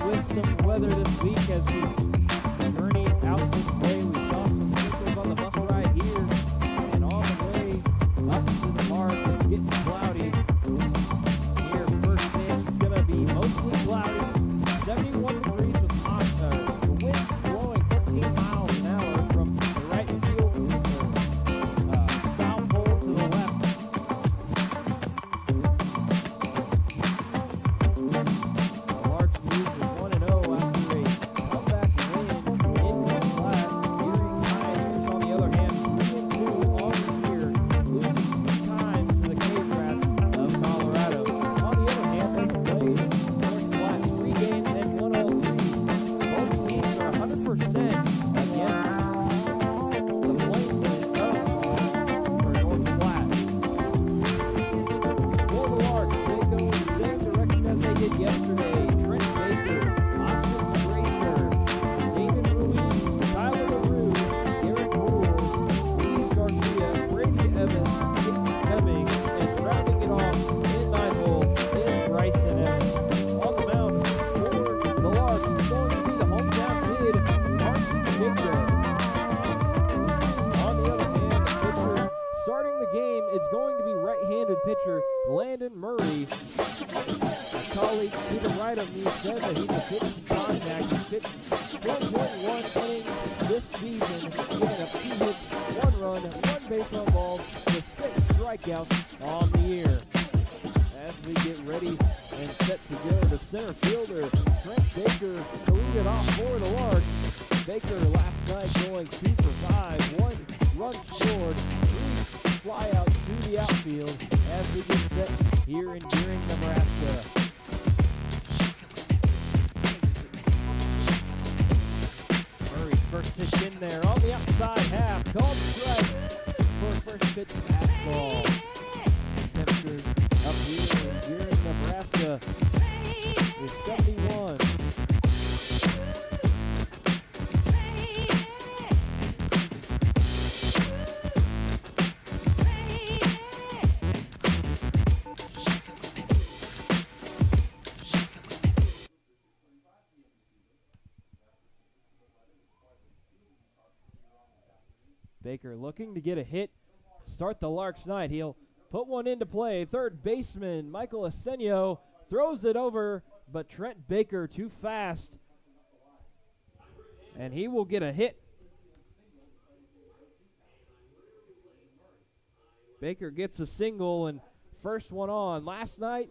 with some weather this week as we journey out this way. We saw some sprinkles on the bus ride here, and on the way up to the park, it's getting cloudy. Here, first pitch is going to be mostly cloudy, 71 degrees with the wind blowing 15 miles an hour from the right field foul pole to the left. The Larks lose 1-0 after a comeback win in North Platte. Gering Pioneers, on the other hand, 3-2 on the year, losing 2 times to the Cave Rats of Colorado. On the other hand, they played North Platte 3 games and won all 3. Both teams are 100% against the Flames of for North Platte. For the Larks, they go in the same direction as they did yesterday. Trent Baker, Austin Straker, David Ruiz, Tyler LaRue, Eric Rule, Luis Garcia, Brady Evans, Nick Fleming, and rounding it off in 9 hole is Bryson Evans. On the mound for the Larks is going to be the hometown kid, Marcy Jenkins. On the other hand, the pitcher starting the game is going to be right-handed pitcher Landon Murray. A colleague to the right of me said that he's a pitch contact. He pitched 4.1 innings this season, giving up 2 hits, 1 run, 1 base on balls, with 6 strikeouts on the year. As we get ready and set to go, the center fielder, Trent Baker, to lead it off for the Larks. Baker last night going 2 for 5, 1 run scored, 3 flyouts to the outfield as we get set here in Gering, Nebraska. Murray's first pitch in there on the outside half, called strike for first pitch fastball. Temperatures up here in Gering, Nebraska is 71. Baker looking to get a hit, start the Larks night. He'll put one into play. Third baseman Michael Asenio throws it over, but Trent Baker too fast, and he will get a hit. Baker gets a single and first one on. Last night,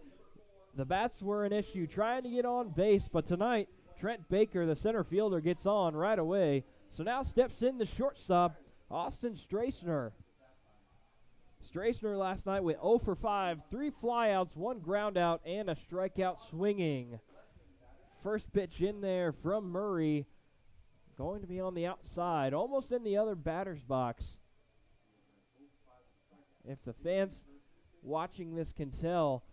the bats were an issue trying to get on base, but tonight, Trent Baker, the center fielder, gets on right away. So now steps in the shortstop, Austin Straisner. Straisner last night went 0 for 5, 3 flyouts, 1 ground out, and a strikeout swinging. First pitch in there from Murray, going to be on the outside, almost in the other batter's box. If the fans watching this can tell,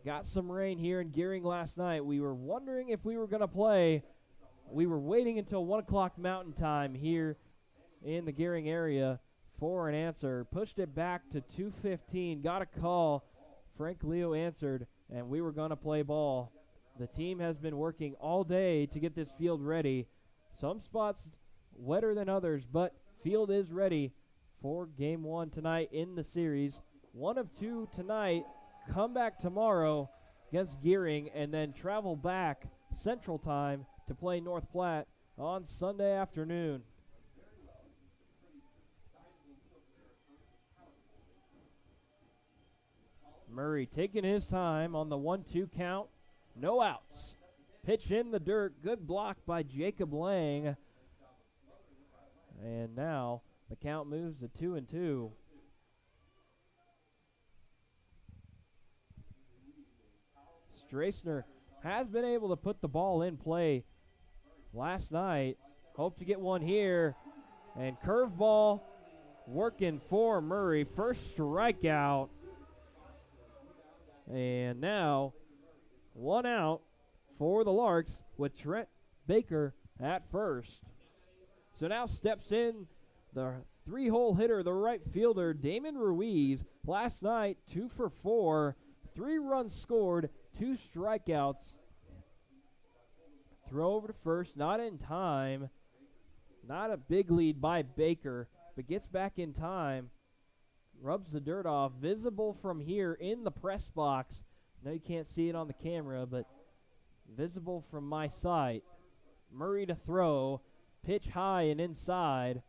got some rain here in Gering last night. We were wondering if we were going to play. We were waiting until 1 o'clock Mountain Time here in the Gering area for an answer. Pushed it back to 2:15. Got a call. Frank Leo answered, and we were going to play ball. The team has been working all day to get this field ready. Some spots wetter than others, but field is ready for Game 1 tonight in the series. 1 of 2 tonight. Come back tomorrow against Gering, and then travel back Central Time to play North Platte on Sunday afternoon. Murray taking his time on the 1-2 count. No outs. Pitch in the dirt. Good block by Jacob Lang. And now the count moves to 2-2. Straisner has been able to put the ball in play last night. Hope to get one here. And curveball working for Murray. First strikeout. And now 1 out for the Larks with Trent Baker at first. So now steps in the 3-hole hitter, the right fielder, Damon Ruiz. Last night, 2 for 4, 3 runs scored, 2 strikeouts. Throw over to first, not in time. Not a big lead by Baker, but gets back in time. Rubs the dirt off. Visible from here in the press box. I know you can't see it on the camera, but visible from my sight. Murray to throw. Pitch high and inside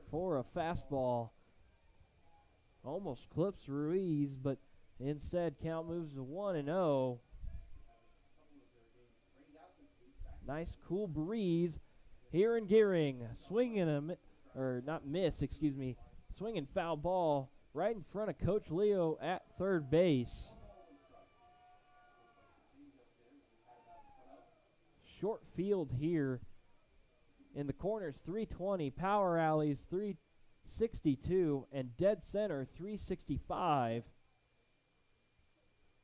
for a fastball. Almost clips Ruiz, but instead count moves to 1-0. Nice cool breeze here in Gering. Swinging swinging foul ball right in front of Coach Leo at third base. Short field here in the corners 320, power alleys 362, and dead center 365.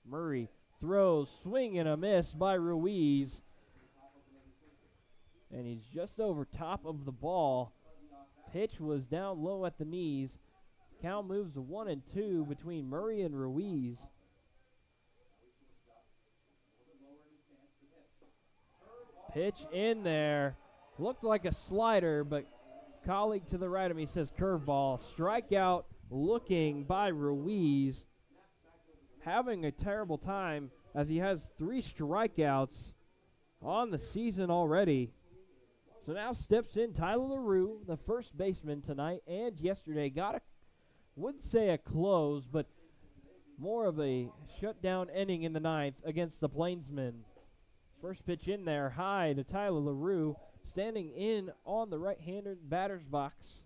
Murray throws, swing and a miss by Ruiz. And he's just over top of the ball. Pitch was down low at the knees. Count moves to 1-2 between Murray and Ruiz. Pitch in there. Looked like a slider, but colleague to the right of me says curveball. Strikeout looking by Ruiz. Having a terrible time as he has 3 strikeouts on the season already. So now steps in Tyler LaRue, the first baseman tonight and yesterday. Wouldn't say a close, but more of a shutdown inning in the ninth against the Plainsmen. First pitch in there, high to Tyler LaRue, standing in on the right-handed batter's box.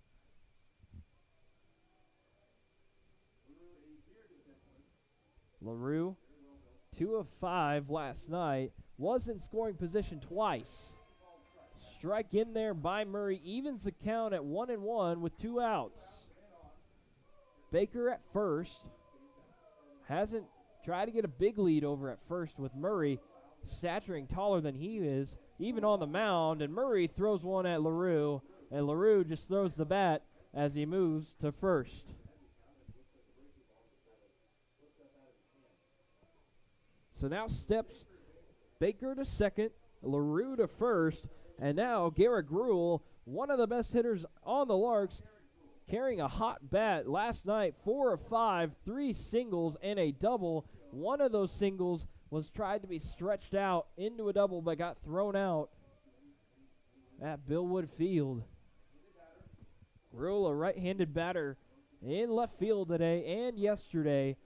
LaRue, 2 of 5 last night, was in scoring position twice. Strike in there by Murray, evens the count at 1-1 with 2 outs. Baker at first. Hasn't tried to get a big lead over at first with Murray saturating taller than he is, even on the mound. And Murray throws one at LaRue, and LaRue just throws the bat as he moves to first. So now steps Baker to second, LaRue to first. And now Garrett Gruel, one of the best hitters on the Larks, carrying a hot bat last night, 4 of 5, 3 singles and a double. One of those singles was tried to be stretched out into a double but got thrown out at Billwood Field. Gruel, a right-handed batter in left field today and yesterday.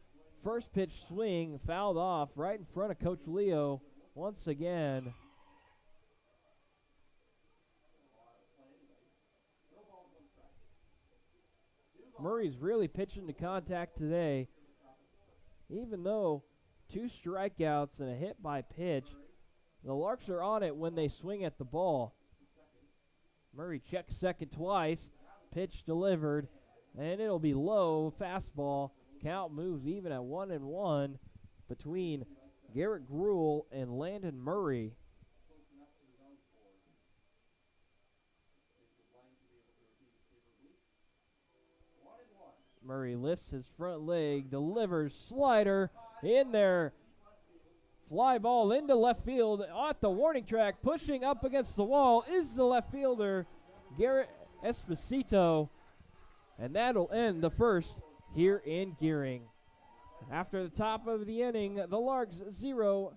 First pitch swing fouled off right in front of Coach Leo once again. Murray's really pitching to contact today. Even though 2 strikeouts and a hit by pitch, the Larks are on it when they swing at the ball. Murray checks second twice. Pitch delivered, and it'll be low. Fastball. Count moves even at 1-1 between Garrett Gruel and Landon Murray. Murray lifts his front leg, delivers, slider in there. Fly ball into left field at the warning track. Pushing up against the wall is the left fielder, Garrett Esposito. And that'll end the first here in Gering. After the top of the inning, the Larks 0,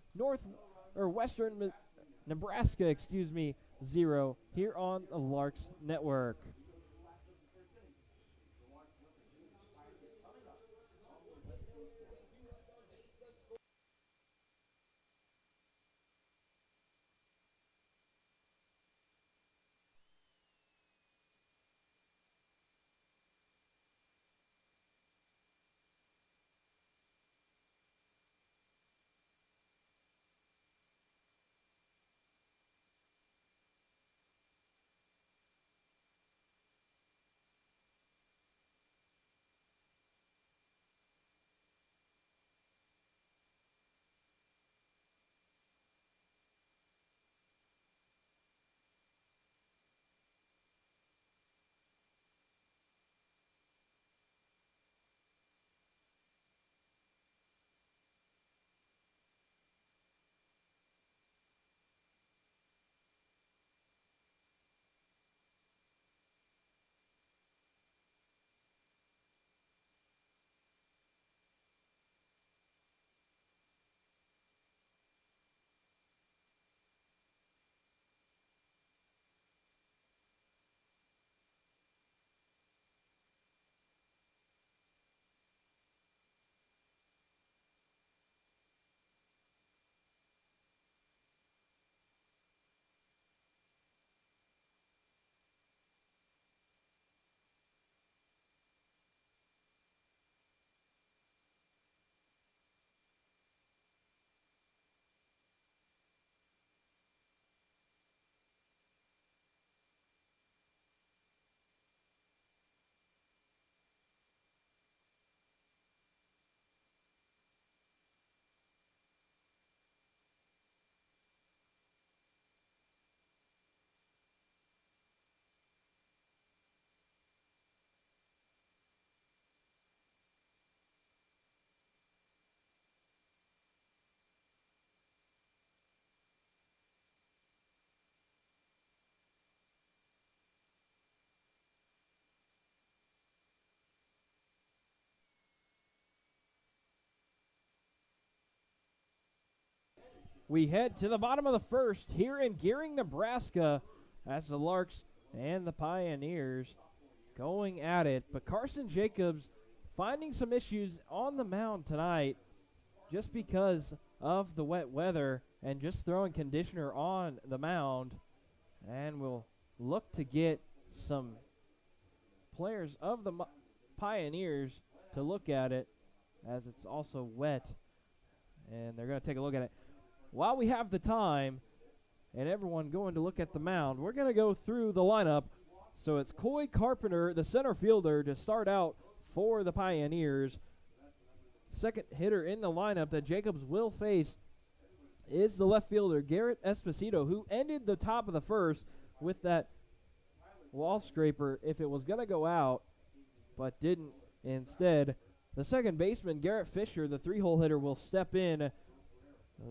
Western Nebraska, 0 here on the Larks Network. we head to the bottom of the first here in Gering, Nebraska, as the Larks and the Pioneers going at it. But Carson Jacobs finding some issues on the mound tonight just because of the wet weather and just throwing conditioner on the mound. And we'll look to get some players of the Pioneers to look at it, as it's also wet. And they're going to take a look at it. While we have the time and everyone going to look at the mound, we're going to go through the lineup. So it's Coy Carpenter, the center fielder, to start out for the Pioneers. Second hitter in the lineup that Jacobs will face is the left fielder, Garrett Esposito, who ended the top of the first with that wall scraper if it was going to go out, but didn't instead. The second baseman, Garrett Fisher, the three-hole hitter, will step in.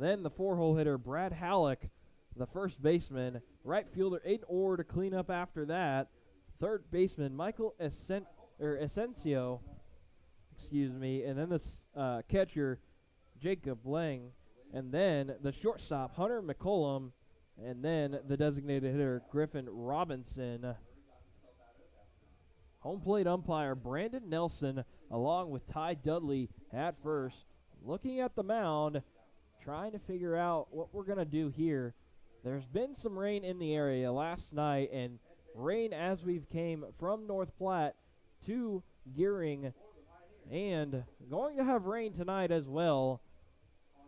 Then the four-hole hitter, Brad Halleck, the first baseman. Right fielder, Aiden Orr, to clean up after that. Third baseman, Michael Asensio, and then the catcher, Jacob Lang. And then the shortstop, Hunter McCollum, and then the designated hitter, Griffin Robinson. Home plate umpire, Brandon Nelson, along with Ty Dudley at first. Looking at the mound, trying to figure out what we're going to do here. There's been some rain in the area last night, and rain as we've came from North Platte to Gering, and going to have rain tonight as well,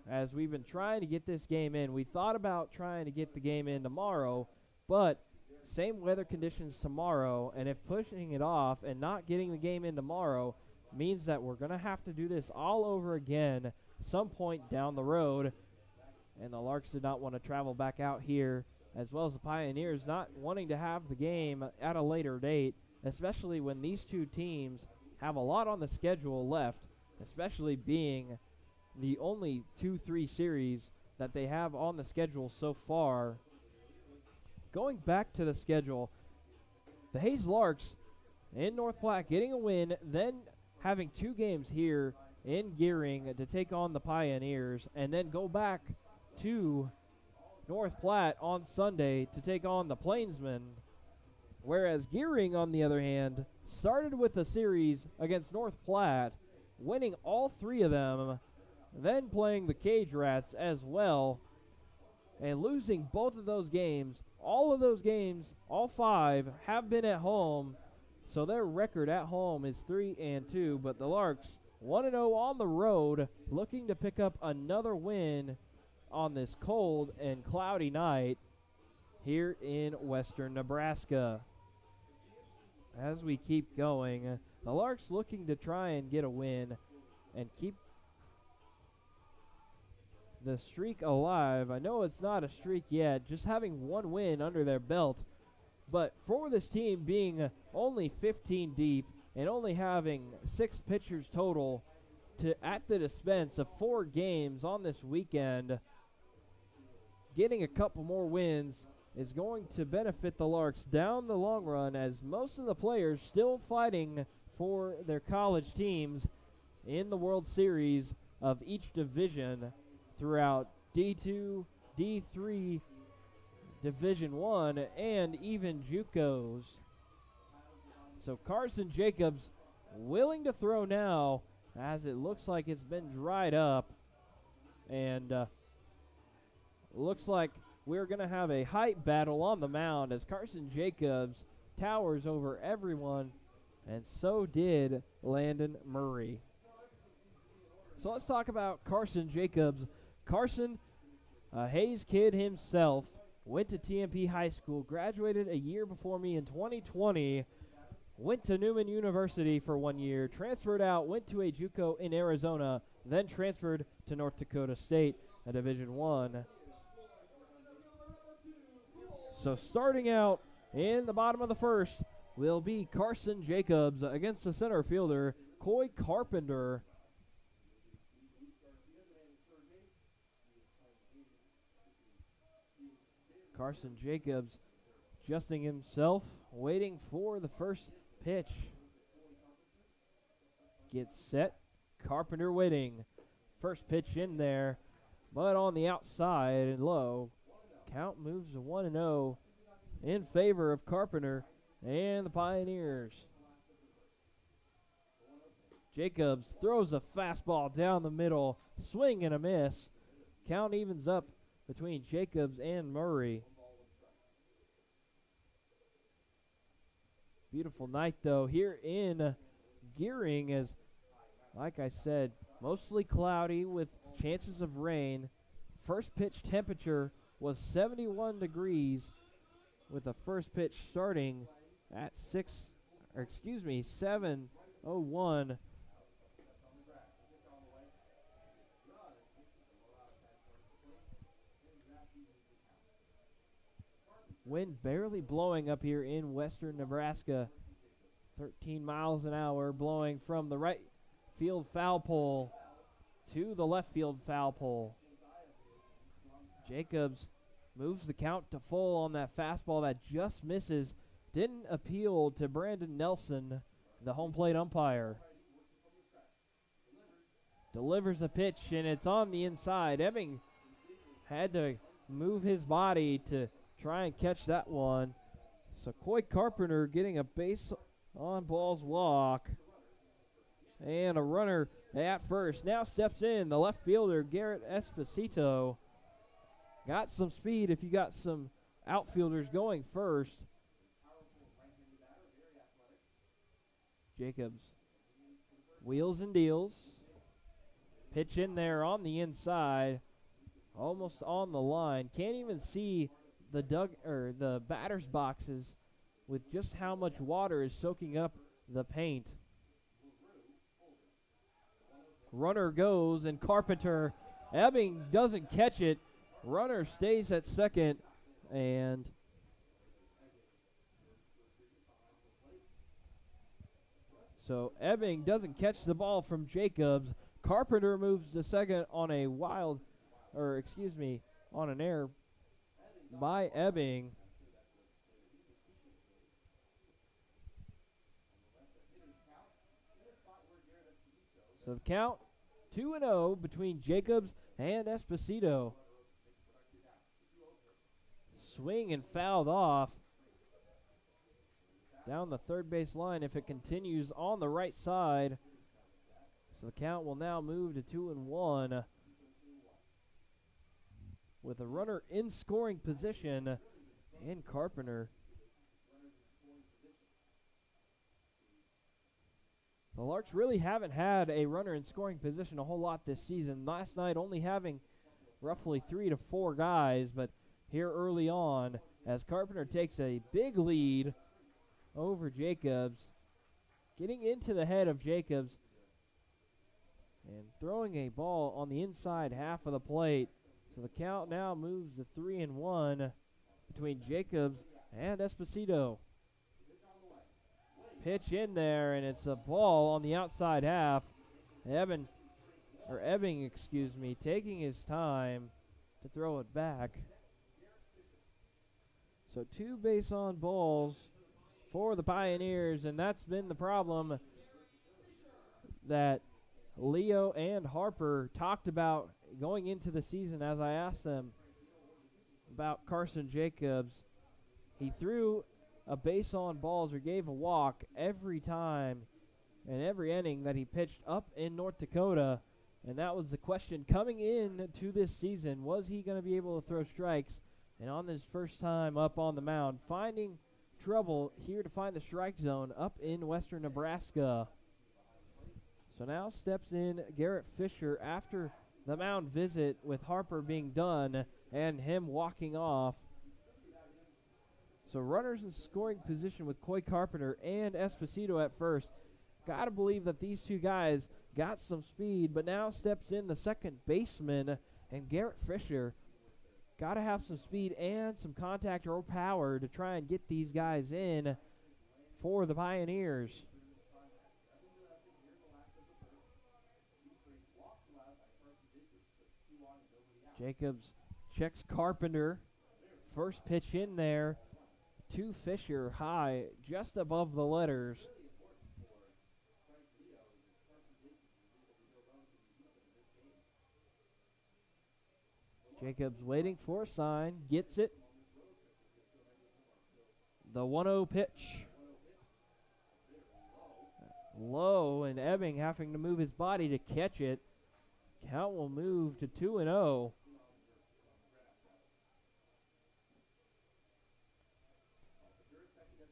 as we've been trying to get this game in. We thought about trying to get the game in tomorrow, but same weather conditions tomorrow, and if pushing it off and not getting the game in tomorrow means that we're going to have to do this all over again some point down the road. And the Larks did not want to travel back out here, as well as the Pioneers not wanting to have the game at a later date, especially when these two teams have a lot on the schedule left, especially being the only 2-3 series that they have on the schedule so far. Going back to the schedule, the Hayes Larks in North Platte getting a win, then having two games here in Gering to take on the Pioneers, and then go back to North Platte on Sunday to take on the Plainsmen. Whereas Gering, on the other hand, started with a series against North Platte, winning all three of them, then playing the Cage Rats as well, and losing both of those games. All of those games, all five, have been at home, so their record at home is 3-2, but the Larks 1-0 on the road, looking to pick up another win on this cold and cloudy night here in western Nebraska. As we keep going, the Larks looking to try and get a win and keep the streak alive. I know it's not a streak yet, just having one win under their belt, but for this team being only 15 deep and only having 6 pitchers total at the dispense of 4 games on this weekend, getting a couple more wins is going to benefit the Larks down the long run, as most of the players still fighting for their college teams in the World Series of each division throughout D2, D3, Division 1, and even JUCOs. So Carson Jacobs willing to throw now, as it looks like it's been dried up, and looks like we're going to have a height battle on the mound as Carson Jacobs towers over everyone, and so did Landon Murray. So let's talk about Carson Jacobs. Carson, a Hayes kid himself, went to TMP High School, graduated a year before me in 2020, went to Newman University for 1 year, transferred out, went to a JUCO in Arizona, then transferred to North Dakota State, a Division I. So starting out in the bottom of the first will be Carson Jacobs against the center fielder, Coy Carpenter. Carson Jacobs adjusting himself, waiting for the first pitch. Gets set. Carpenter waiting. First pitch in there. but on the outside and low. Count moves to 1-0 in favor of Carpenter and the Pioneers. Jacobs throws a fastball down the middle, swing and a miss. Count evens up between Jacobs and Murray. Beautiful night, though, here in Gering, as, like I said, mostly cloudy with chances of rain. First pitch temperature was 71 degrees, with the first pitch starting at 7:01. Wind barely blowing up here in western Nebraska. 13 miles an hour blowing from the right field foul pole to the left field foul pole. Jacobs moves the count to full on that fastball that just misses. Didn't appeal to Brandon Nelson, the home plate umpire. Delivers a pitch, and it's on the inside. Ebbing had to move his body to try and catch that one. So Coy Carpenter getting a base on balls walk. And a runner at first. Now steps in the left fielder, Garrett Esposito. Got some speed if you got some outfielders going first. Jacobs wheels and deals. Pitch in there on the inside. Almost on the line. Can't even see the batter's boxes with just how much water is soaking up the paint. Runner goes, and Carpenter, Ebbing doesn't catch it. Runner stays at second, and so Ebbing doesn't catch the ball from Jacobs. Carpenter moves to second on on an error by Ebbing. So the count 2-0 between Jacobs and Esposito. Swing and fouled off down the third base line if it continues on the right side. So the count will now move to 2-1 with a runner in scoring position in Carpenter. The Larks really haven't had a runner in scoring position a whole lot this season. Last night only having roughly 3 to 4 guys, but here early on as Carpenter takes a big lead over Jacobs, getting into the head of Jacobs and throwing a ball on the inside half of the plate. So the count now moves to 3-1 between Jacobs and Esposito. Pitch in there, and it's a ball on the outside half. Ebbing, taking his time to throw it back. So 2 base on balls for the Pioneers, and that's been the problem that Leo and Harper talked about going into the season. As I asked them about Carson Jacobs, he threw a base on balls or gave a walk every time and every inning that he pitched up in North Dakota, and that was the question coming in to this season. Was he going to be able to throw strikes? And on his first time up on the mound, finding trouble here to find the strike zone up in western Nebraska. So now steps in Garrett Fisher after the mound visit with Harper being done and him walking off. So runners in scoring position with Coy Carpenter and Esposito at first. Got to believe that these two guys got some speed, but now steps in the second baseman and Garrett Fisher. Got to have some speed and some contact or power to try and get these guys in for the Pioneers. Jacobs checks Carpenter. First pitch in there to Fisher, high, just above the letters. Jacobs waiting for a sign, gets it. The 1-0 pitch. Low, and Ebbing having to move his body to catch it. Count will move to 2-0.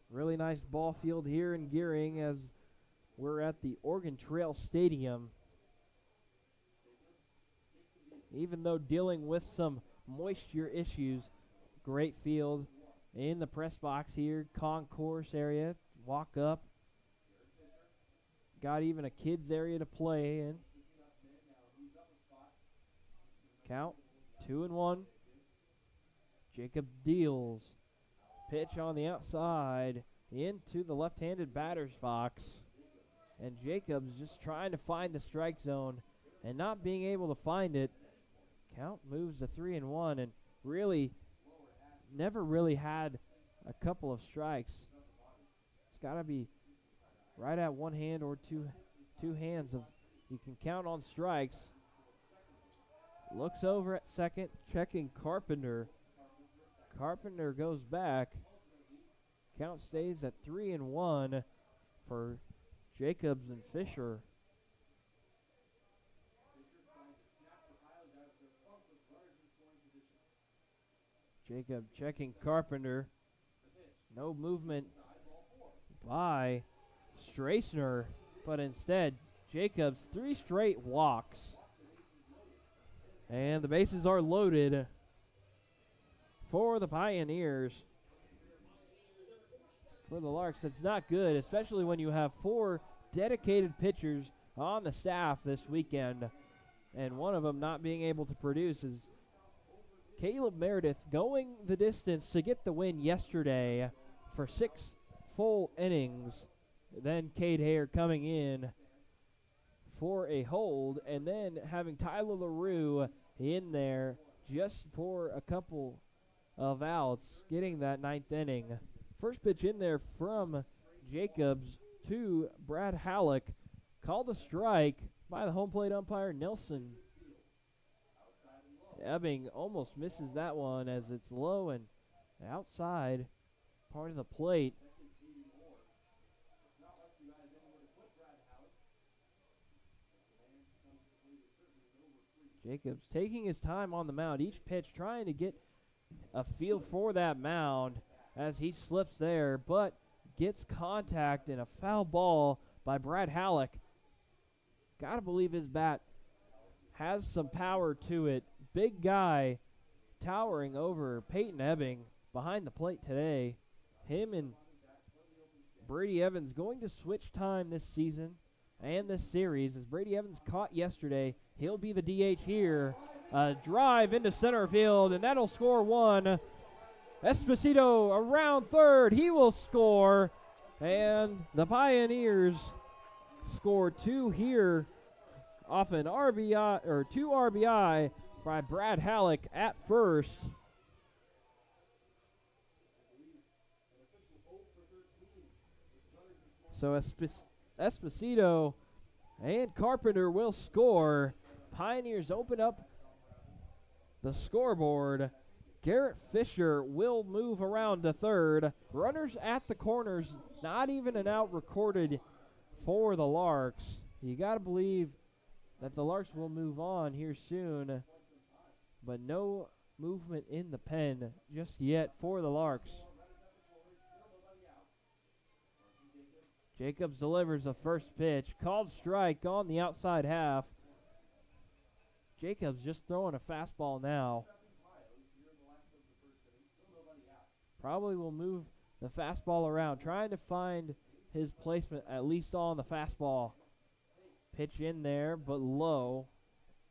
Really nice ball field here in Gering as we're at the Oregon Trail Stadium. Even though dealing with some moisture issues, great field in the press box here, concourse area, walk up. Got even a kids area to play in. Count 2-1. Jacob deals. Pitch on the outside into the left-handed batter's box. And Jacobs just trying to find the strike zone and not being able to find it. Count moves to 3-1 and really never really had a couple of strikes. It's got to be right at one hand or two hands of you can count on strikes. Looks over at second, checking Carpenter. Carpenter goes back. Count stays at 3-1 for Jacobs and Fisher. Jacob checking Carpenter. No movement by Strassner, but instead Jacobs 3 straight walks. And the bases are loaded for the Pioneers. For the Larks, it's not good, especially when you have 4 dedicated pitchers on the staff this weekend, and one of them not being able to produce is Caleb Meredith going the distance to get the win yesterday for 6 full innings. Then Cade Hare coming in for a hold, and then having Tyler LaRue in there just for a couple of outs, getting that 9th inning. First pitch in there from Jacobs to Brad Halleck. Called a strike by the home plate umpire, Nelson. Ebbing almost misses that one as it's low and outside part of the plate. Jacobs taking his time on the mound. Each pitch trying to get a feel for that mound as he slips there, but gets contact and a foul ball by Brad Halleck. Gotta believe his bat has some power to it. Big guy towering over Peyton Ebbing behind the plate today. Him and Brady Evans going to switch time this season and this series as Brady Evans caught yesterday. He'll be the DH here. A drive into center field, and that'll score one. Esposito around third. He will score. And the Pioneers score 2 here off an RBI, or 2 RBI by Brad Halleck at first. So Esposito and Carpenter will score. Pioneers open up the scoreboard. Garrett Fisher will move around to third. Runners at the corners, not even an out recorded for the Larks. You got to believe that the Larks will move on here soon, but no movement in the pen just yet for the Larks. Jacobs delivers the first pitch. Called strike on the outside half. Jacobs just throwing a fastball now. Probably will move the fastball around, trying to find his placement at least on the fastball. Pitch in there, but low.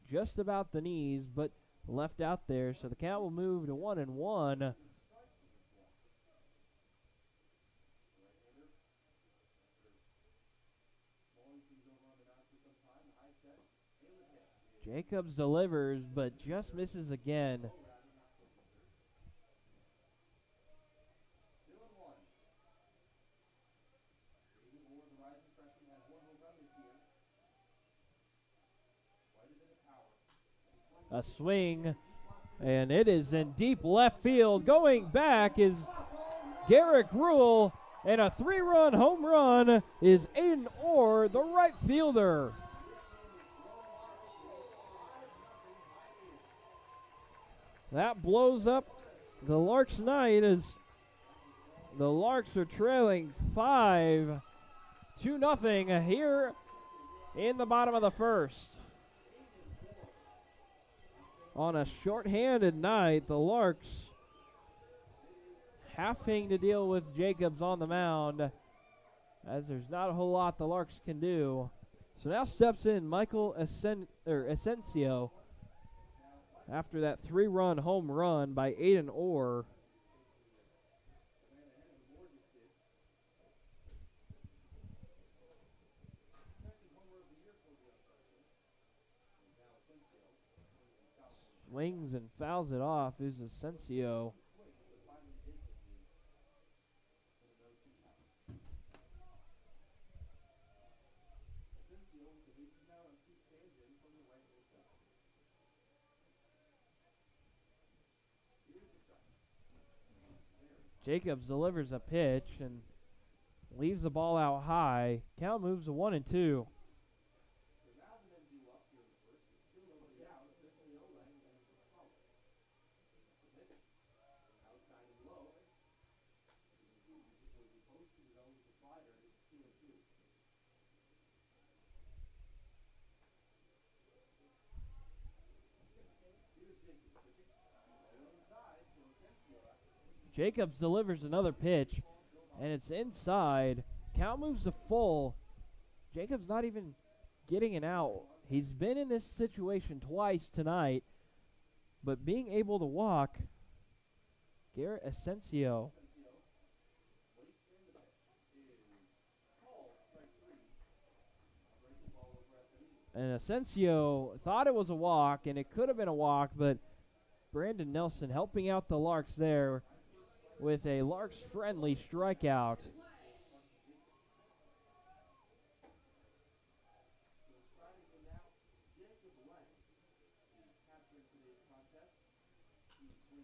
Just about the knees, but left out there. So the count will move to 1-1. Jacobs delivers, but just misses again. A swing And it is in deep left field. Going back is Garrick Rule, and a 3-run home run is Aiden Orr, the right fielder. That blows up the Larks' night as the Larks are trailing 5-0 here in the bottom of the first. On a shorthanded night, the Larks having to deal with Jacobs on the mound, as there's not a whole lot the Larks can do. So now steps in Michael Asensio after that 3-run home run by Aiden Orr. Swings and fouls it off is Asensio. Jacobs delivers a pitch and leaves the ball out high. Count moves to 1-2. Jacobs delivers another pitch, and it's inside. Count moves to full. Jacobs not even getting an out. He's been in this situation twice tonight, but being able to walk, Garrett Asensio. And Asensio thought it was a walk, and it could have been a walk, but Brandon Nelson helping out the Larks there with a Larks-friendly strikeout.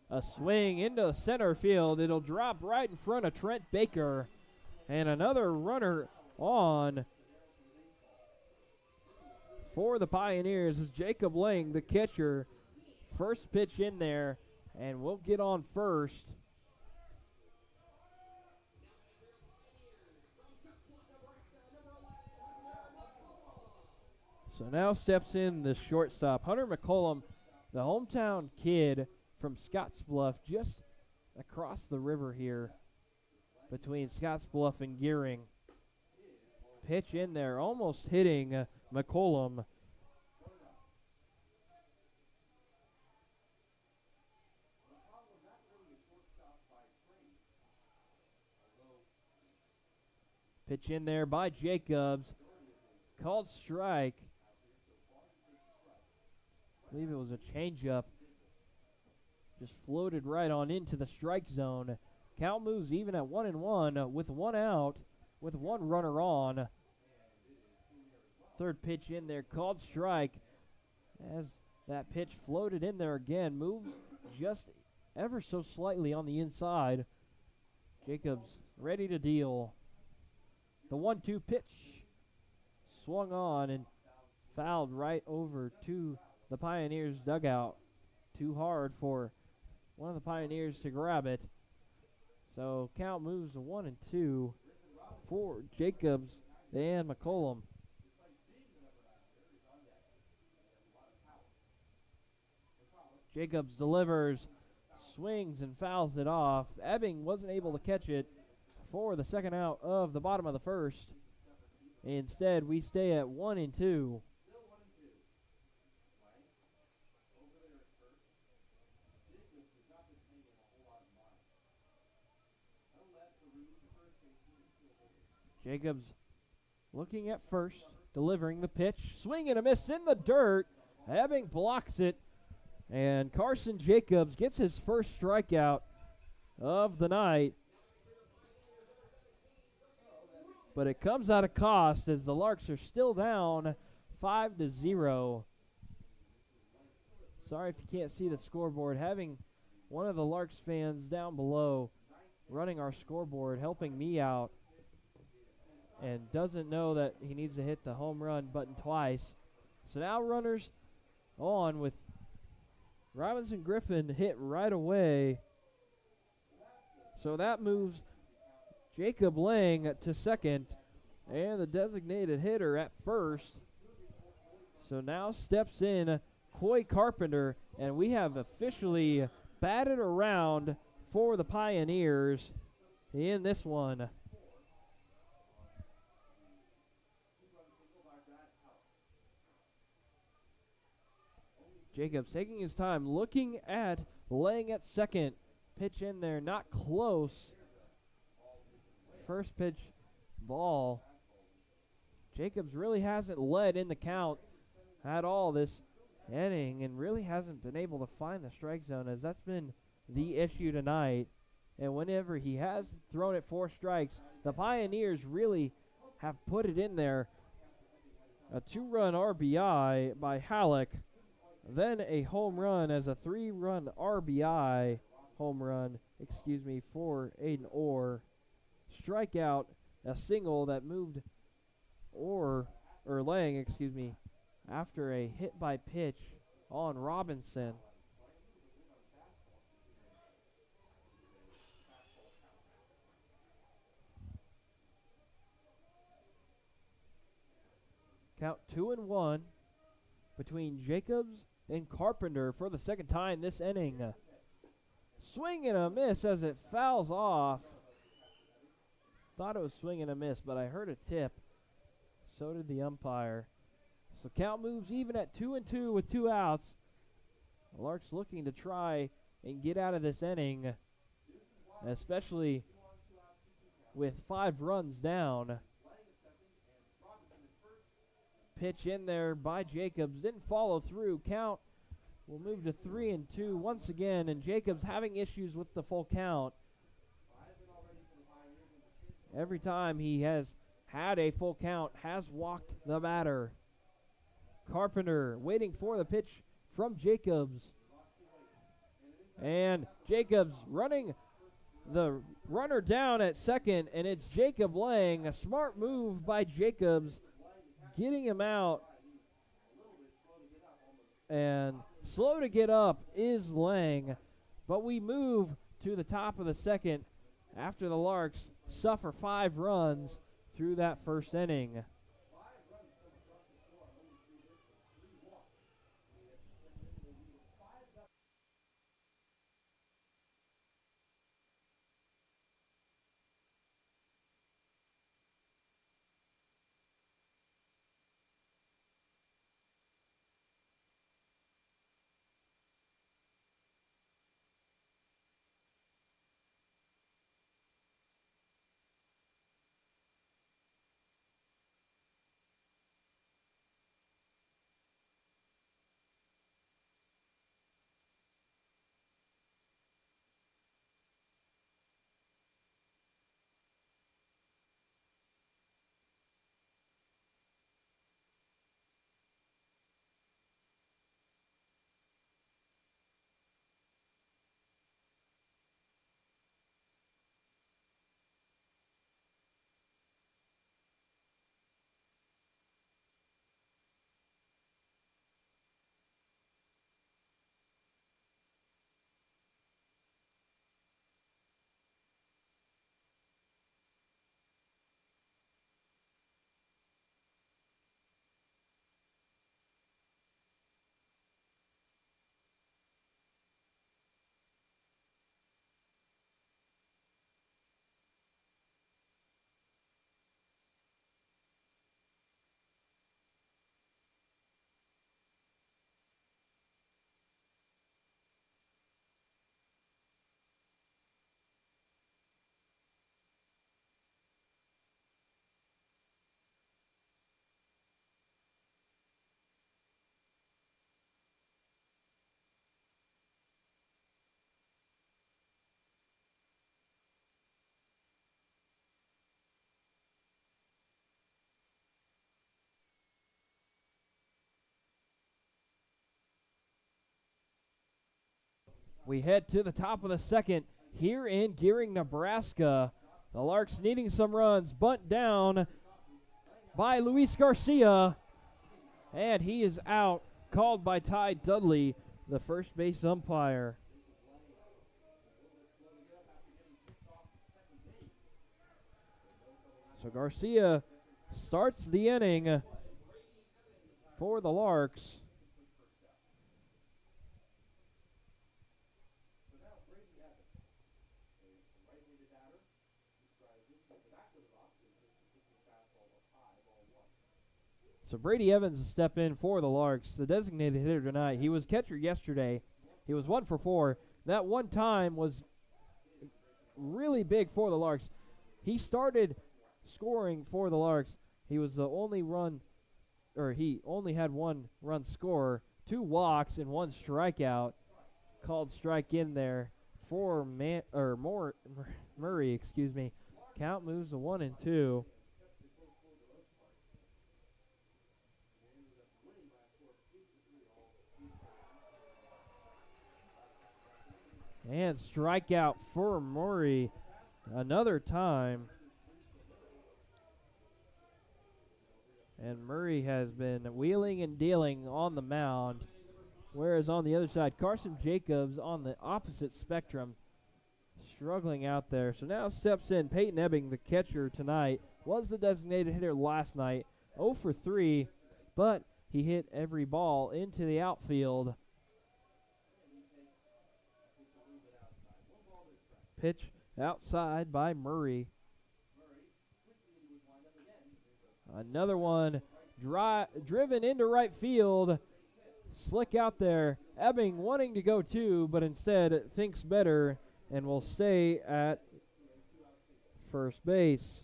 A swing into center field. It'll drop right in front of Trent Baker. And another runner on for the Pioneers is Jacob Lang, the catcher. First pitch in there, and we'll get on first. So now steps in the shortstop, Hunter McCollum, the hometown kid from Scottsbluff, just across the river here between Scottsbluff and Gering. Pitch in there, almost hitting McCollum. Pitch in there by Jacobs. Called strike. I believe it was a changeup. Just floated right on into the strike zone. Count moves even at 1-1 with one out, with one runner on. Third pitch in there, called strike. As that pitch floated in there again, moves just ever so slightly on the inside. Jacobs ready to deal. The 1-2 pitch swung on and fouled right over to the Pioneers dugout. Too hard for one of the Pioneers to grab it. So count moves to 1-2 for Jacobs and McCollum. Jacobs delivers, swings and fouls it off. Ebbing wasn't able to catch it for the second out of the bottom of the first. Instead, we stay at 1-2. Jacobs looking at first, delivering the pitch. Swing and a miss in the dirt. Ebbing blocks it. And Carson Jacobs gets his first strikeout of the night. But it comes at a cost as the Larks are still down 5-0. Sorry if you can't see the scoreboard. Having one of the Larks fans down below running our scoreboard, helping me out, and doesn't know that he needs to hit the home run button twice. So now runners on with Robinson Griffin hit right away. So that moves Jacob Lang to second and the designated hitter at first. So now steps in Coy Carpenter, and we have officially batted around for the Pioneers in this one. Jacobs taking his time, looking at Lang at second. Pitch in there, not close. First pitch ball. Jacobs really hasn't led in the count at all this inning and really hasn't been able to find the strike zone, as that's been the issue tonight. And whenever he has thrown it 4 strikes, the Pioneers really have put it in there. A 2-run RBI by Halleck, then a home run as a 3-run RBI home run, for Aiden Orr. Strikeout, a single that moved Lang, after a hit by pitch on Robinson. Count 2-1 between Jacobs and Carpenter for the second time this inning. Swing and a miss as it fouls off. Thought it was swing and a miss, but I heard a tip. So did the umpire. So count moves even at 2-2 with 2 outs. The Larks looking to try and get out of this inning, especially with 5 runs down. Pitch in there by Jacobs, didn't follow through. Count will move to 3-2 once again, and Jacobs having issues with the full count. Every time he has had a full count, has walked the batter. Carpenter waiting for the pitch from Jacobs. And Jacobs running the runner down at second, and it's Jacob Lang. A smart move by Jacobs, getting him out. And slow to get up is Lang. But we move to the top of the second after the Larks suffer 5 runs through that first inning. We head to the top of the second here in Gering, Nebraska. The Larks needing some runs. Bunt down by Luis Garcia. And he is out, called by Ty Dudley, the first base umpire. So Garcia starts the inning for the Larks. So Brady Evans will step in for the Larks, the designated hitter tonight. He was catcher yesterday. He was 1 for 4. That one time was really big for the Larks. He started scoring for the Larks. He was the only he only had 1 run scorer, 2 walks and 1 strikeout. Called strike in there for Murray, excuse me. Count moves to 1-2. And strikeout for Murray another time. And Murray has been wheeling and dealing on the mound. Whereas on the other side, Carson Jacobs on the opposite spectrum, struggling out there. So now steps in Peyton Ebbing, the catcher tonight. Was the designated hitter last night. 0 for 3, but he hit every ball into the outfield. Pitch outside by Murray. Another one driven into right field. Slick out there. Ebbing wanting to go 2, but instead thinks better and will stay at first base.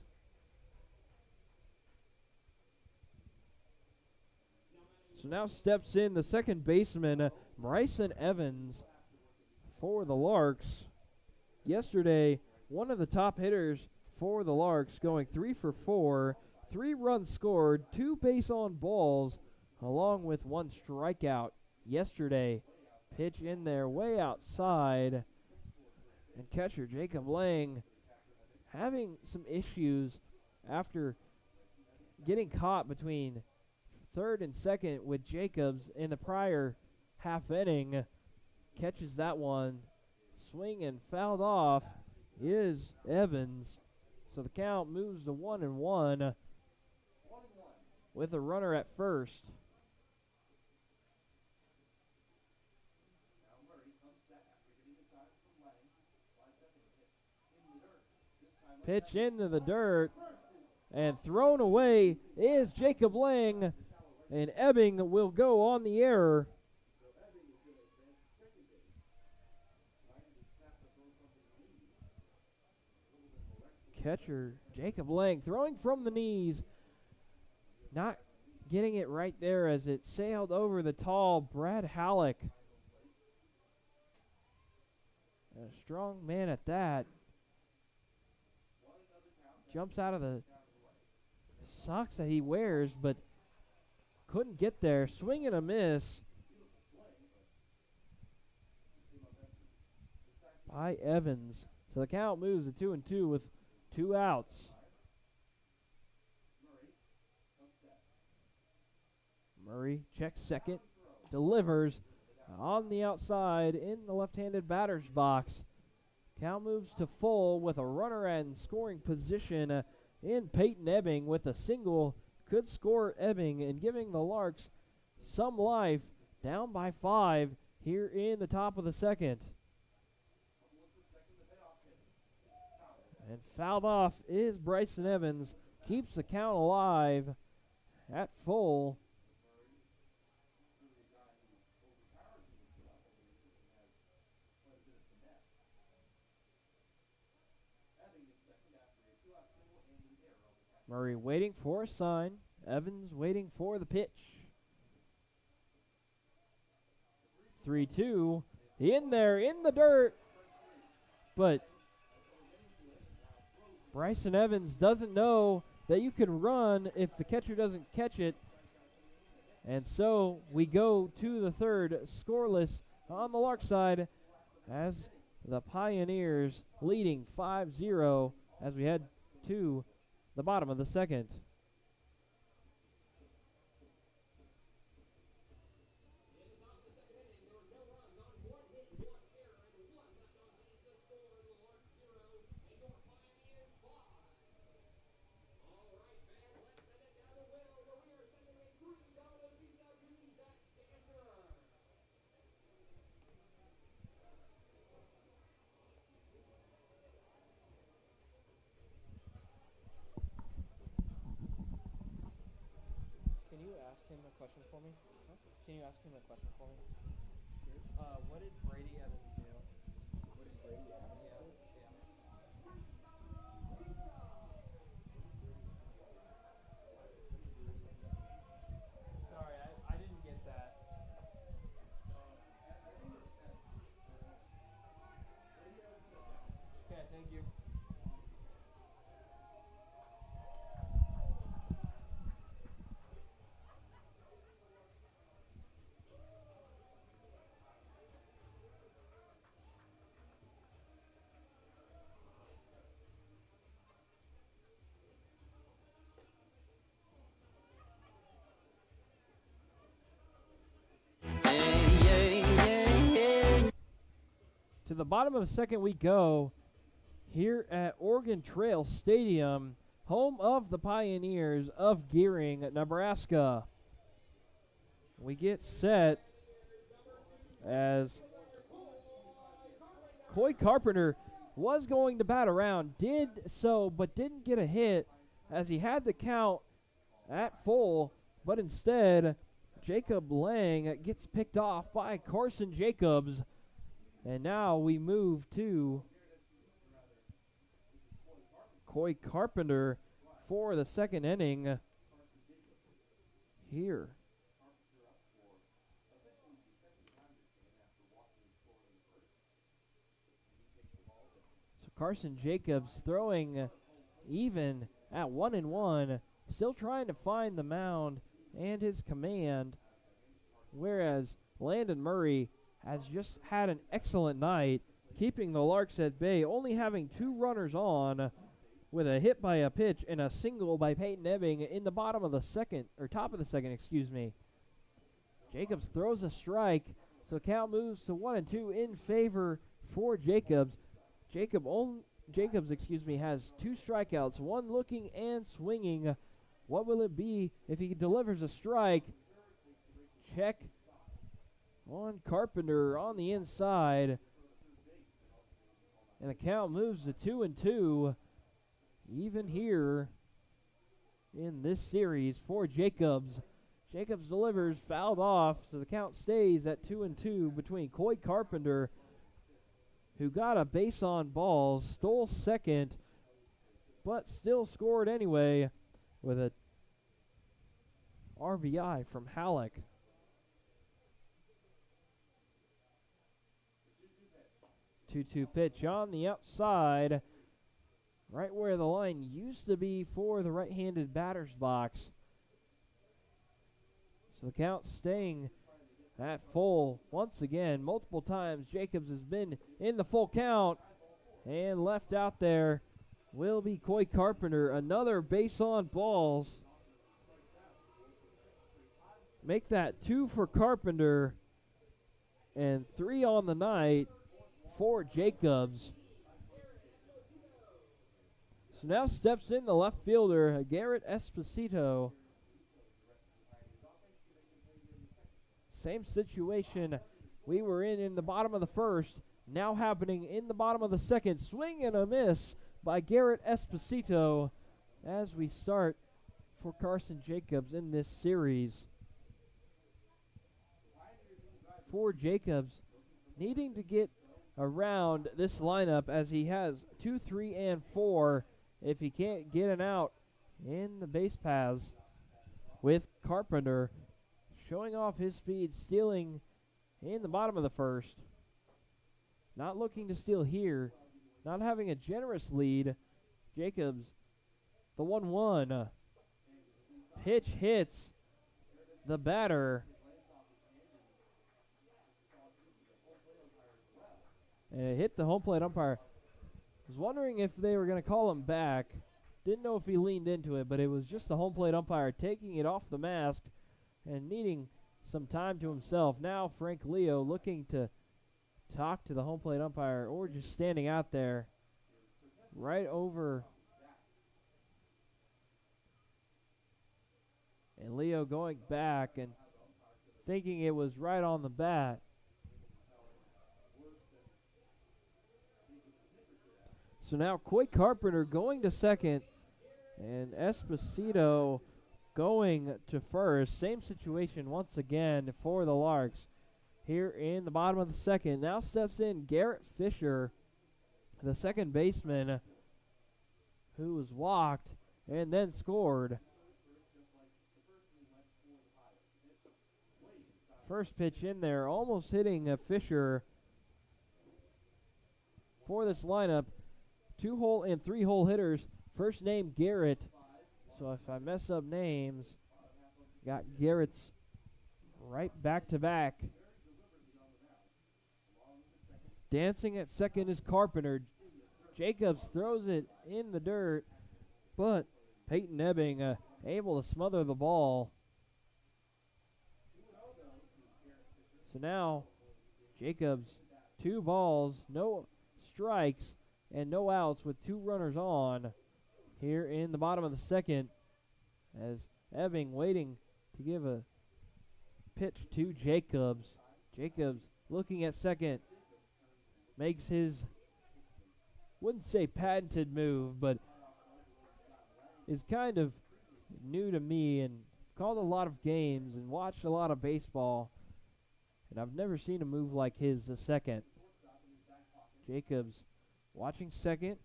So now steps in the second baseman, Bryson Evans, for the Larks. Yesterday, one of the top hitters for the Larks, going 3 for 4, 3 runs scored, 2 base on balls, along with 1 strikeout yesterday. Pitch in there way outside. And catcher Jacob Lang having some issues after getting caught between third and second with Jacobs in the prior half inning. Catches that one. Swing and fouled off is Evans. So the count moves to 1-1 with a runner at first. Pitch into the dirt and thrown away is Jacob Lang, and Ebbing will go on the error. Catcher Jacob Lang throwing from the knees, not getting it right there as it sailed over the tall Brad Halleck. A strong man at that. Jumps out of the socks that he wears, but couldn't get there. Swing and a miss by Evans. So the count moves to 2-2 with 2 outs. Murray checks second, delivers on the outside in the left-handed batter's box. Count moves to full with a runner in scoring position in Peyton Ebbing with a single. Could score Ebbing and giving the Larks some life, down by 5 here in the top of the second. And fouled off is Bryson Evans. Keeps the count alive at full. Murray waiting for a sign. Evans waiting for the pitch. 3-2. In there, in the dirt. But Bryson Evans doesn't know that you can run if the catcher doesn't catch it. And so we go to the third, scoreless on the Lark side as the Pioneers leading 5-0 as we head to the bottom of the second. Can you ask him a question for me? Huh? Can you ask him a question for me? What did Brady Evans do? What did Brady Evans do? Sorry, I didn't get that. Okay, thank you. To the bottom of the second we go here at Oregon Trail Stadium, home of the Pioneers of Gering, Nebraska. We get set as Coy Carpenter was going to bat around, did so, but didn't get a hit as he had the count at full, but instead Jacob Lang gets picked off by Carson Jacobs. And now we move to Coy Carpenter for the second inning here. So Carson Jacobs throwing even at 1-1, still trying to find the mound and his command, whereas Landon Murray has just had an excellent night, keeping the Larks at bay, only having 2 runners on, with a hit by a pitch and a single by Peyton Ebbing in the bottom of the second, or top of the second, excuse me. Jacobs throws a strike, so the count moves to 1-2 in favor for Jacobs. Jacobs, has 2 strikeouts, 1 looking and swinging. What will it be if he delivers a strike? Check on Carpenter on the inside. And the count moves to 2-2. Even here in this series for Jacobs. Jacobs delivers, fouled off, so the count stays at 2-2 between Coy Carpenter, who got a base on balls, stole second, but still scored anyway with a RBI from Halleck. 2-2 pitch on the outside, right where the line used to be for the right-handed batter's box. So the count staying at full once again. Multiple times Jacobs has been in the full count, and left out there will be Coy Carpenter. Another base on balls. Make that 2 for Carpenter and 3 on the night for Jacobs. So now steps in the left fielder, Garrett Esposito. Same situation we were in the bottom of the first, now happening in the bottom of the second. Swing and a miss by Garrett Esposito as we start for Carson Jacobs in this series. For Jacobs, needing to get around this lineup as he has 2, 3, and 4 if he can't get an out in the base paths, with Carpenter showing off his speed, stealing in the bottom of the first. Not looking to steal here, not having a generous lead. Jacobs, the 1-1. Pitch hits the batter. and it hit the home plate umpire. Was wondering if they were going to call him back. Didn't know if he leaned into it, but it was just the home plate umpire taking it off the mask and needing some time to himself. Now Frank Leo looking to talk to the home plate umpire, or just standing out there right over. And Leo going back and thinking it was right on the bat. So now Coy Carpenter going to second, and Esposito going to first. Same situation once again for the Larks. Here in the bottom of the second, now steps in Garrett Fisher, the second baseman, who was walked and then scored. First pitch in there, almost hitting Fisher for this lineup. 2-hole and 3-hole hitters. First name Garrett. So if I mess up names, got Garrett's right back to back. Dancing at second is Carpenter. Jacobs throws it in the dirt, but Peyton Ebbing able to smother the ball. So now Jacobs, 2 balls, no strikes, and no outs with 2 runners on here in the bottom of the second, as Ebbing waiting to give a pitch to Jacobs. Jacobs looking at second, makes his, wouldn't say patented move, but is kind of new to me, and called a lot of games and watched a lot of baseball, and I've never seen a move like his a second. Jacobs watching second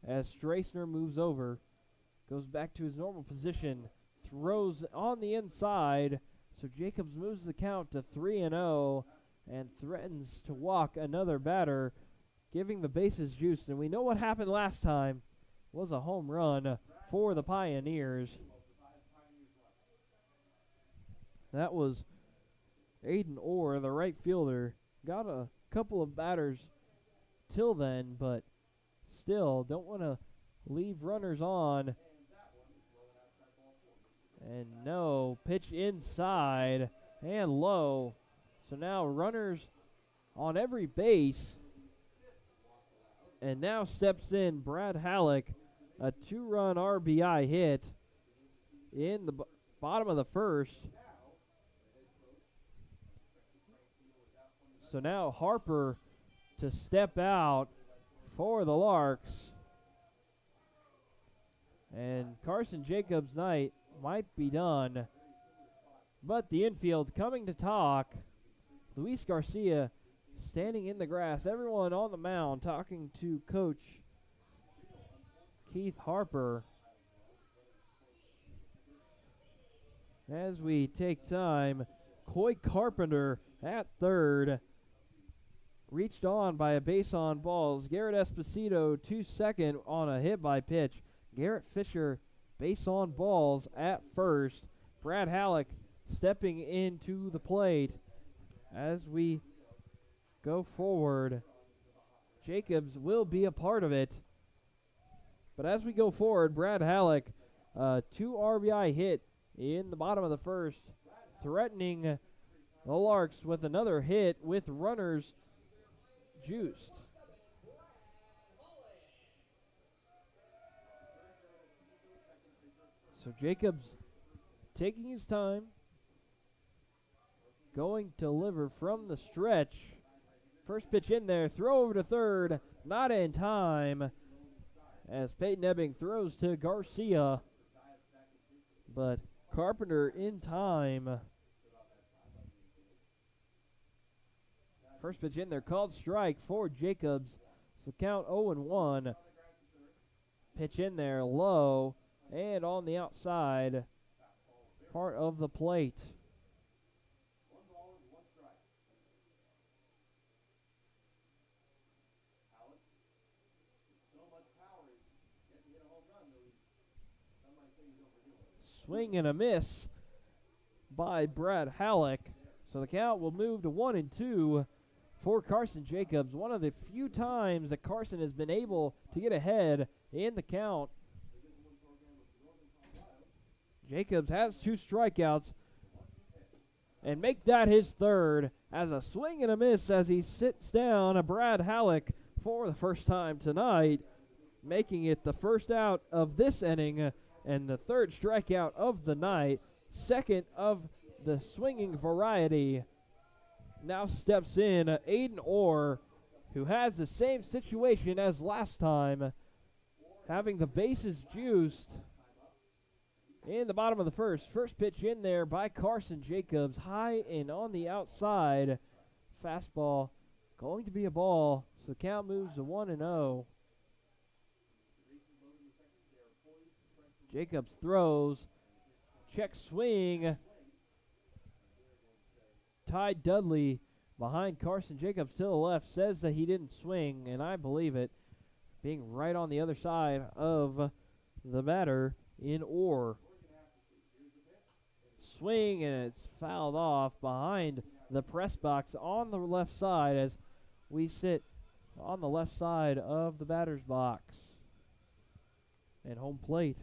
as Strassner moves over, goes back to his normal position, throws on the inside, so Jacobs moves the count to 3-0 and threatens to walk another batter, giving the bases juiced. And we know what happened last time was a home run for the Pioneers. That was Aiden Orr, the right fielder. Got a couple of batters till then, but still don't want to leave runners on. And no, pitch inside and low. So now runners on every base. And now steps in Brad Halleck, a 2-run RBI hit in the bottom of the first. So now Harper to step out for the Larks. And Carson Jacobs' night might be done. But the infield coming to talk. Luis Garcia standing in the grass. Everyone on the mound talking to Coach Keith Harper. As we take time, Coy Carpenter at third. Reached on by a base on balls. Garrett Esposito to second on a hit by pitch. Garrett Fisher base on balls at first. Brad Halleck stepping into the plate as we go forward. Jacobs will be a part of it. But as we go forward, Brad Halleck, 2 RBI hit in the bottom of the first, threatening the Larks with another hit with runners juiced. So Jacobs taking his time, going to deliver from the stretch. First pitch in there, throw over to third, not in time, as Peyton Ebbing throws to Garcia, but Carpenter in time. First pitch in there, called strike for Jacobs. So count 0-1. Pitch in there, low, and on the outside part of the plate. Swing and a miss by Brad Halleck. So the count will move to 1-2 for Carson Jacobs. One of the few times that Carson has been able to get ahead in the count. Jacobs has 2 strikeouts and make that his third as a swing and a miss as he sits down a Brad Halleck for the first time tonight, making it the first out of this inning and the 3rd strikeout of the night, 2nd of the swinging variety. Now steps in Aiden Orr, who has the same situation as last time, having the bases juiced in the bottom of the first. First pitch in there by Carson Jacobs, high and on the outside. Fastball going to be a ball, so the count moves to 1-0. Jacobs throws, check swing. Ty Dudley behind Carson Jacobs to the left says that he didn't swing, and I believe it, being right on the other side of the batter in Orr. Swing, and it's fouled off behind the press box on the left side as we sit on the left side of the batter's box. And home plate.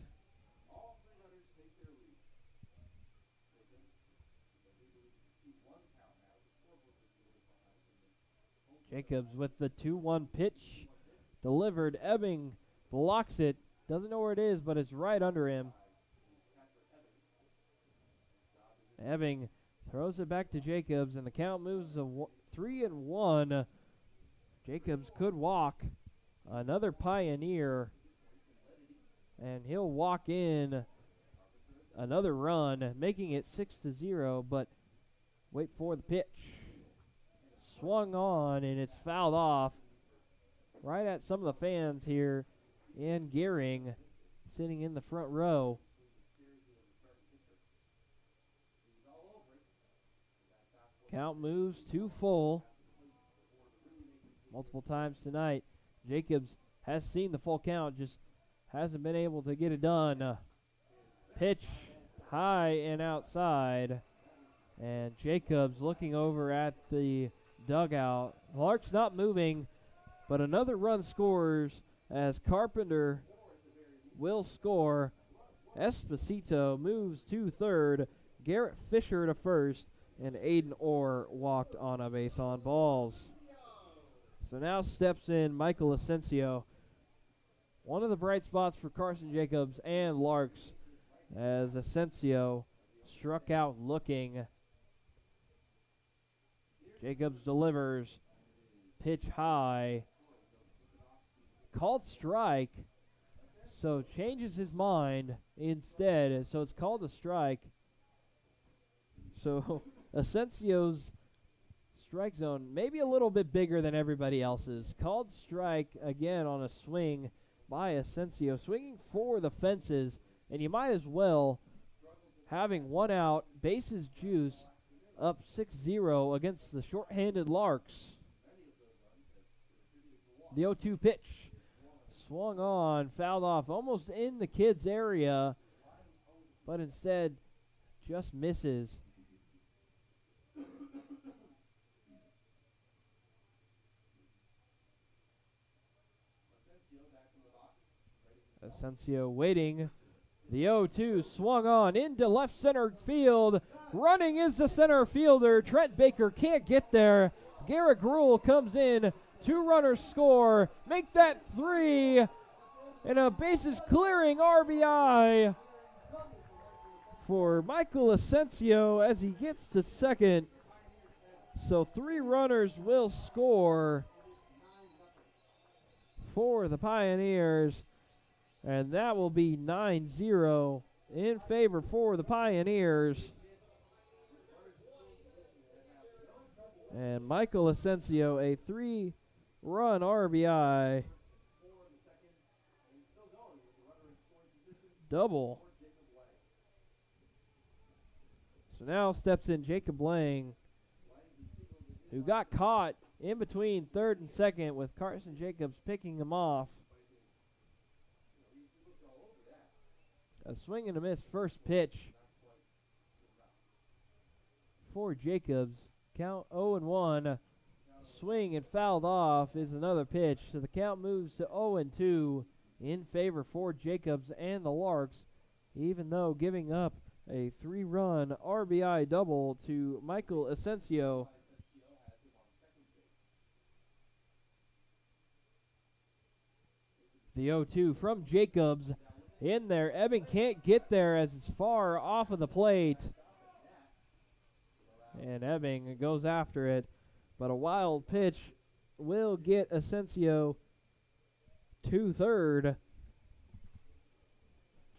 Jacobs with the 2-1 pitch delivered. Ebbing blocks it. Doesn't know where it is, but it's right under him. Ebbing throws it back to Jacobs, and the count moves to 3-1. Jacobs could walk another Pioneer, and he'll walk in another run, making it 6-0, but wait for the pitch. Swung on, and it's fouled off right at some of the fans here in Gering, sitting in the front row. Count moves to full. Multiple times tonight. Jacobs has seen the full count, just hasn't been able to get it done. Pitch high and outside. And Jacobs looking over at the dugout. Larks not moving, but another run scores as Carpenter will score. Esposito moves to third. Garrett Fisher to first. And Aiden Orr walked on a base on balls. So now steps in Michael Asensio. One of the bright spots for Carson Jacobs and Larks as Asensio struck out looking. Jacobs delivers. Pitch high. Called strike. So changes his mind instead. So it's called a strike. So Asensio's strike zone maybe a little bit bigger than everybody else's. Called strike again on a swing by Asensio. Swinging for the fences. And you might as well, having one out, bases juiced, up 6-0 against the short-handed Larks. The 0-2 pitch. Swung on, fouled off, almost in the kids' area, but instead just misses. Asensio waiting. The 0-2 swung on into left center field. Running is the center fielder. Trent Baker can't get there. Garrett Gruhl comes in. 2 runners score. Make that 3. And a bases clearing RBI for Michael Asensio as he gets to second. So 3 runners will score for the Pioneers. And that will be 9-0 in favor for the Pioneers. And Michael Asensio, a 3-run RBI. Double. So now steps in Jacob Lang, who got caught in between third and second with Carson Jacobs picking him off. A swing and a miss first pitch for Jacobs. Count 0-1. swing and fouled off is another pitch. So the count moves to 0-2 in favor for Jacobs and the Larks, even though giving up a 3-run RBI double to Michael Asensio. The 0-2 from Jacobs in there. Ebbing can't get there as it's far off of the plate. And Ebbing goes after it. But a wild pitch will get Asensio to third.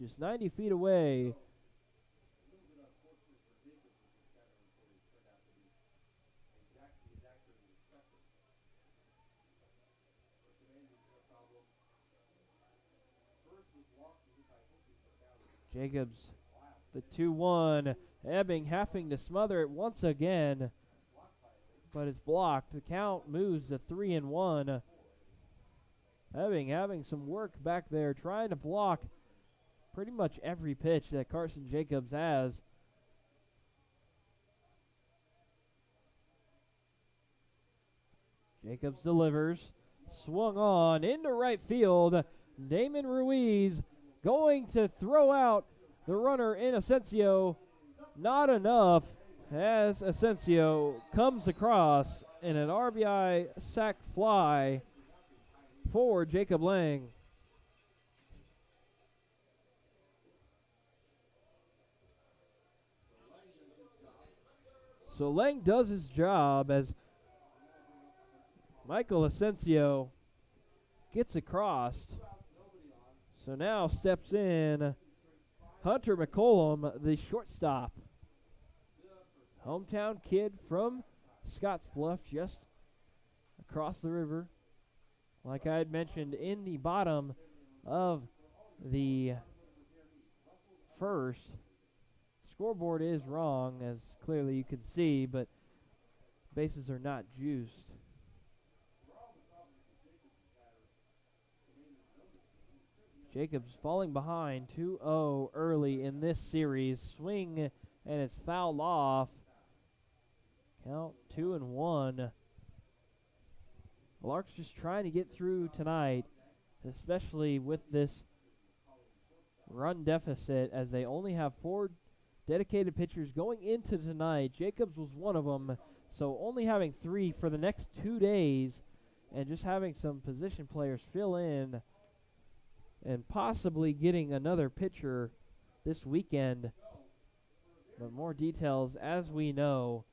Just 90 feet away. Jacobs, the 2-1. Ebbing having to smother it once again, but it's blocked. The count moves to 3-1. Ebbing having some work back there, trying to block pretty much every pitch that Carson Jacobs has. Jacobs delivers. Swung on into right field. Damon Ruiz going to throw out the runner in Asensio. Not enough as Asensio comes across in an RBI sac fly for Jacob Lang. So Lang does his job as Michael Asensio gets across. So now steps in Hunter McCollum, the shortstop. Hometown kid from Scottsbluff, just across the river. Like I had mentioned in the bottom of the first, scoreboard is wrong, as clearly you can see, but bases are not juiced. Jacobs falling behind 2-0 early in this series. Swing, and it's fouled off. Count 2-1. The Larks just trying to get through tonight, especially with this run deficit, as they only have 4 dedicated pitchers going into tonight. Jacobs was one of them, so only having 3 for the next 2 days, and just having some position players fill in and possibly getting another pitcher this weekend. But more details as we know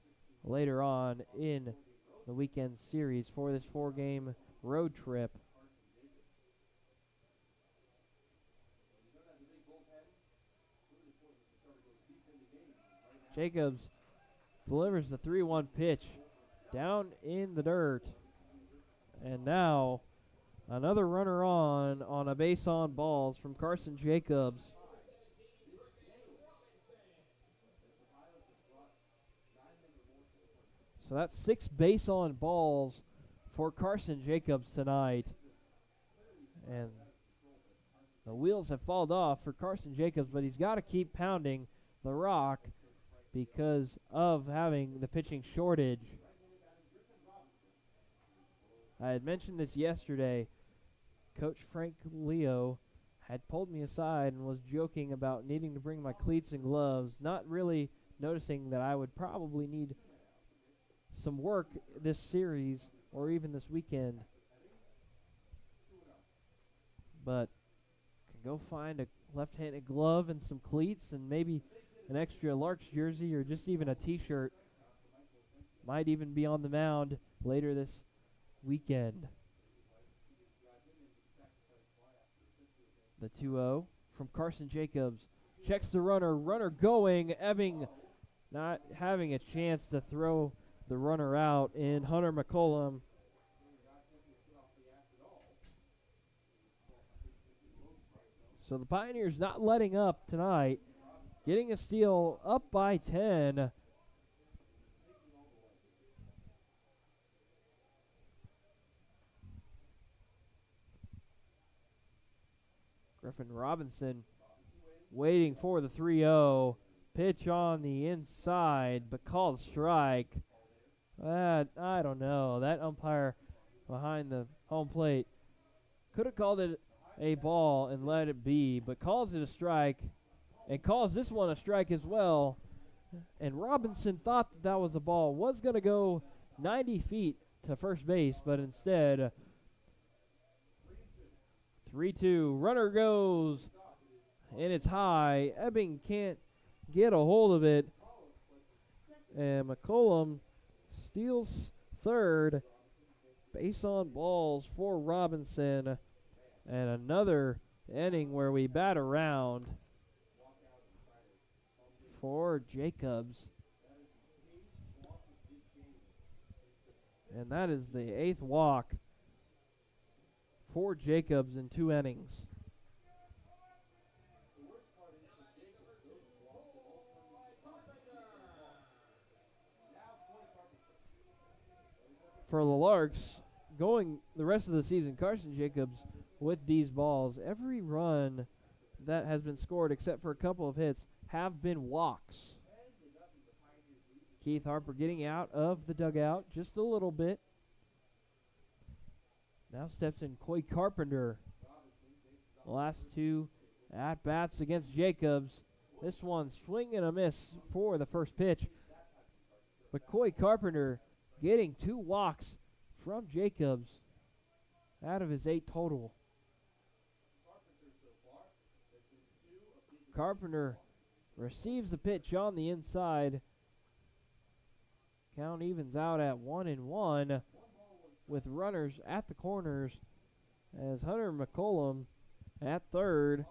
later on in the weekend series for this 4-game road trip. Jacobs delivers the 3-1 pitch down in the dirt. And now another runner on a base on balls from Carson Jacobs. So that's 6 base on balls for Carson Jacobs tonight. And the wheels have fallen off for Carson Jacobs, but he's got to keep pounding the rock because of having the pitching shortage. I had mentioned this yesterday. Coach Frank Leo had pulled me aside and was joking about needing to bring my cleats and gloves, not really noticing that I would probably need some work this series or even this weekend. But can go find a left-handed glove and some cleats and maybe an extra Larks jersey or just even a t-shirt. Might even be on the mound later this weekend. The 2-0 from Carson Jacobs. Checks the runner going. Ebbing not having a chance to throw the runner out in Hunter McCollum. So the Pioneers not letting up tonight. Getting a steal up by 10. Griffin Robinson waiting for the 3-0. Pitch on the inside, but called strike. I don't know. That umpire behind the home plate could have called it a ball and let it be, but calls it a strike and calls this one a strike as well. And Robinson thought that was a ball, was going to go 90 feet to first base, but instead 3-2. Runner goes, and it's high. Ebbing can't get a hold of it. And McCollum steals third. Base on balls for Robinson. And another inning where we bat around for Jacobs. And that is the 8th walk for Jacobs in 2 innings. For the Larks, going the rest of the season, Carson Jacobs with these balls, every run that has been scored except for a couple of hits have been walks. Keith Harper getting out of the dugout just a little bit. Now steps in Coy Carpenter. The last 2 at-bats against Jacobs. This one swing and a miss for the first pitch. But Coy Carpenter getting 2 walks from Jacobs out of his 8 total. Carpenter receives the pitch on the inside. Count evens out at 1-1 with runners at the corners as Hunter McCollum at third,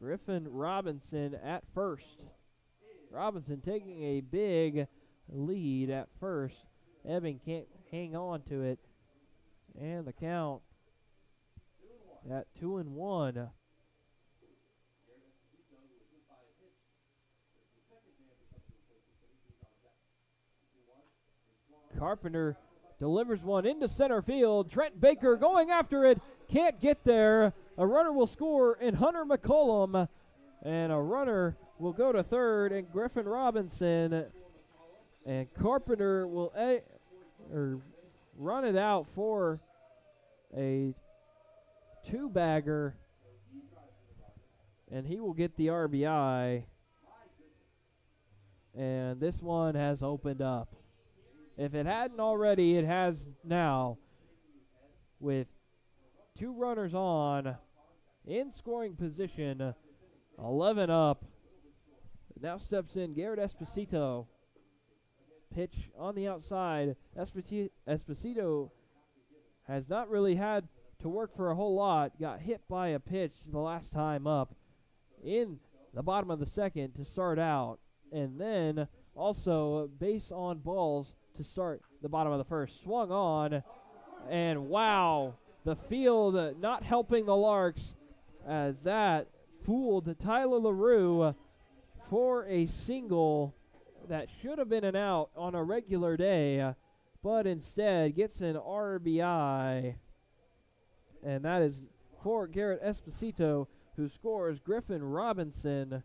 Griffin Robinson at first. Robinson taking a big lead at first. Ebbing can't hang on to it. And the count at 2-1. Carpenter delivers one into center field. Trent Baker going after it. Can't get there. A runner will score in Hunter McCollum. And a runner will go to third in Griffin Robinson. And Carpenter will run it out for a 2-bagger. And he will get the RBI. And this one has opened up. If it hadn't already, it has now. With 2 runners on, in scoring position, 11 up. Now steps in Garrett Esposito. Pitch on the outside. Esposito has not really had to work for a whole lot. Got hit by a pitch the last time up in the bottom of the second to start out. And then also base on balls to start the bottom of the first. Swung on, and wow, the field not helping the Larks as that fooled Tyler LaRue for a single that should have been an out on a regular day, but instead gets an RBI. And that is for Garrett Esposito, who scores Griffin Robinson.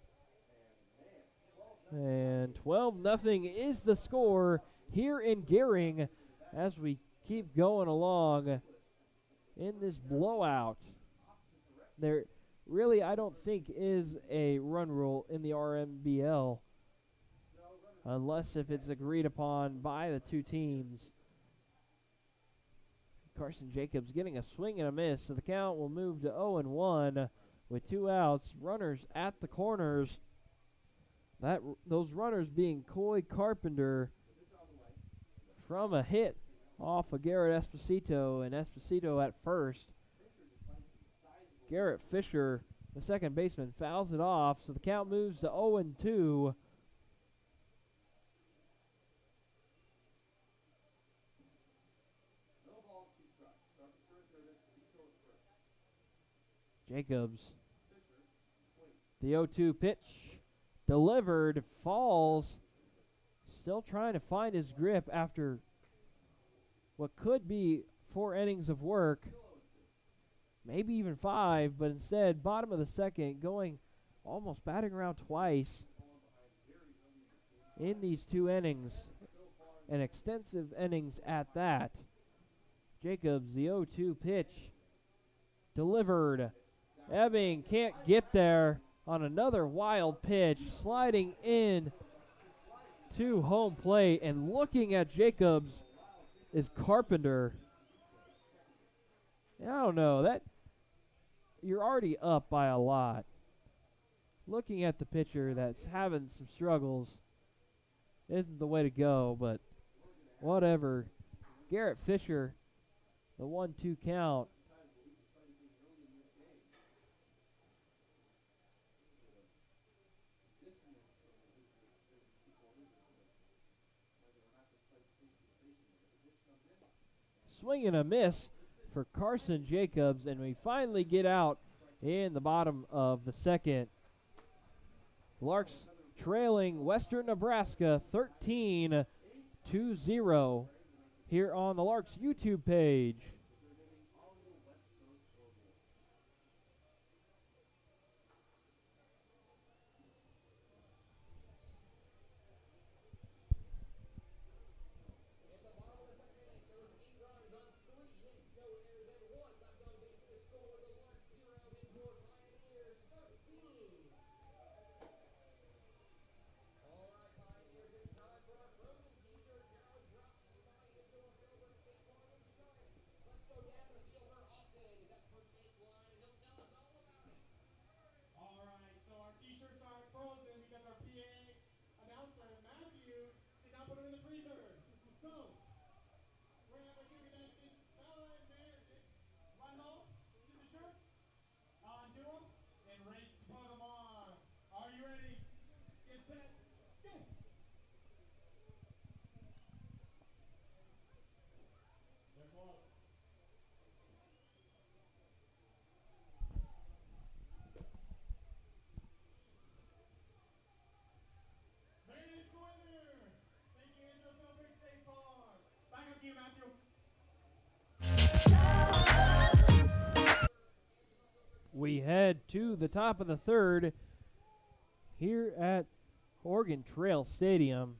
And 12-0 is the score here in Gering as we keep going along in this blowout. There really, I don't think, is a run rule in the RMBL unless if it's agreed upon by the 2 teams. Carson Jacobs getting a swing and a miss, so the count will move to 0-1 with 2 outs. Runners at the corners. Those runners being Coy Carpenter from a hit off of Garrett Esposito, and Esposito at first. Garrett Fisher, the second baseman, fouls it off, so the count moves to 0-2. Jacobs. The 0-2 pitch delivered, falls. Still trying to find his grip after what could be 4 innings of work. Maybe even 5, but instead, bottom of the second, going almost batting around twice in these 2 innings. and extensive innings at that. Jacobs, the 0-2 pitch, delivered. Ebbing can't get there on another wild pitch, sliding in to home plate, and looking at Jacobs is Carpenter. I don't know, that you're already up by a lot. Looking at the pitcher that's having some struggles isn't the way to go, but whatever. Garrett Fisher, the 1-2 count. Swing and a miss for Carson Jacobs, and we finally get out in the bottom of the second. Larks trailing Western Nebraska 13-0 here on the Larks YouTube page. We head to the top of the third here at Oregon Trail Stadium.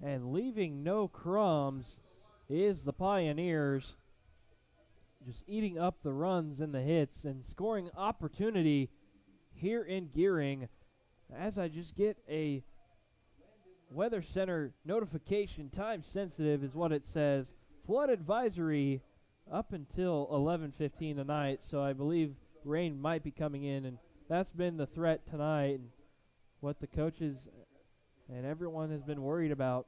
And leaving no crumbs is the Pioneers, just eating up the runs and the hits and scoring opportunity here in Gering. As I just get a Weather Center notification, time sensitive is what it says. Flood advisory up until 11:15 tonight, so I believe rain might be coming in, and that's been the threat tonight and what the coaches and everyone has been worried about.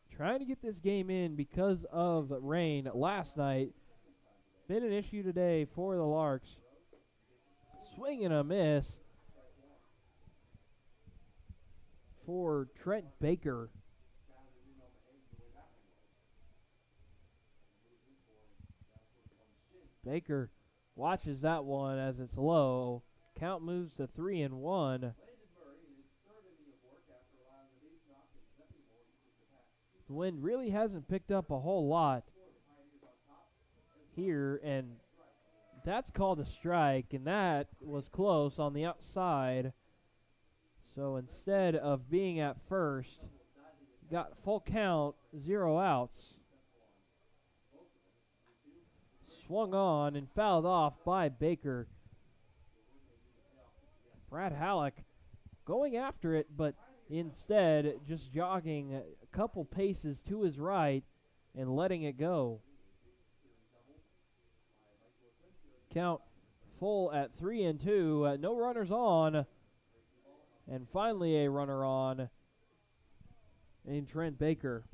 Trying to get this game in because of rain last night. Been an issue today for the Larks. Swing and a miss for Trent Baker. Baker watches that one as it's low. Count moves to 3-1. The wind really hasn't picked up a whole lot here, and that's called a strike, and that was close on the outside. So instead of being at first, got full count, 0 outs. Swung on and fouled off by Baker. Brad Halleck going after it, but instead just jogging a couple paces to his right and letting it go. Count full at 3-2. No runners on. And finally a runner on in Trent Baker.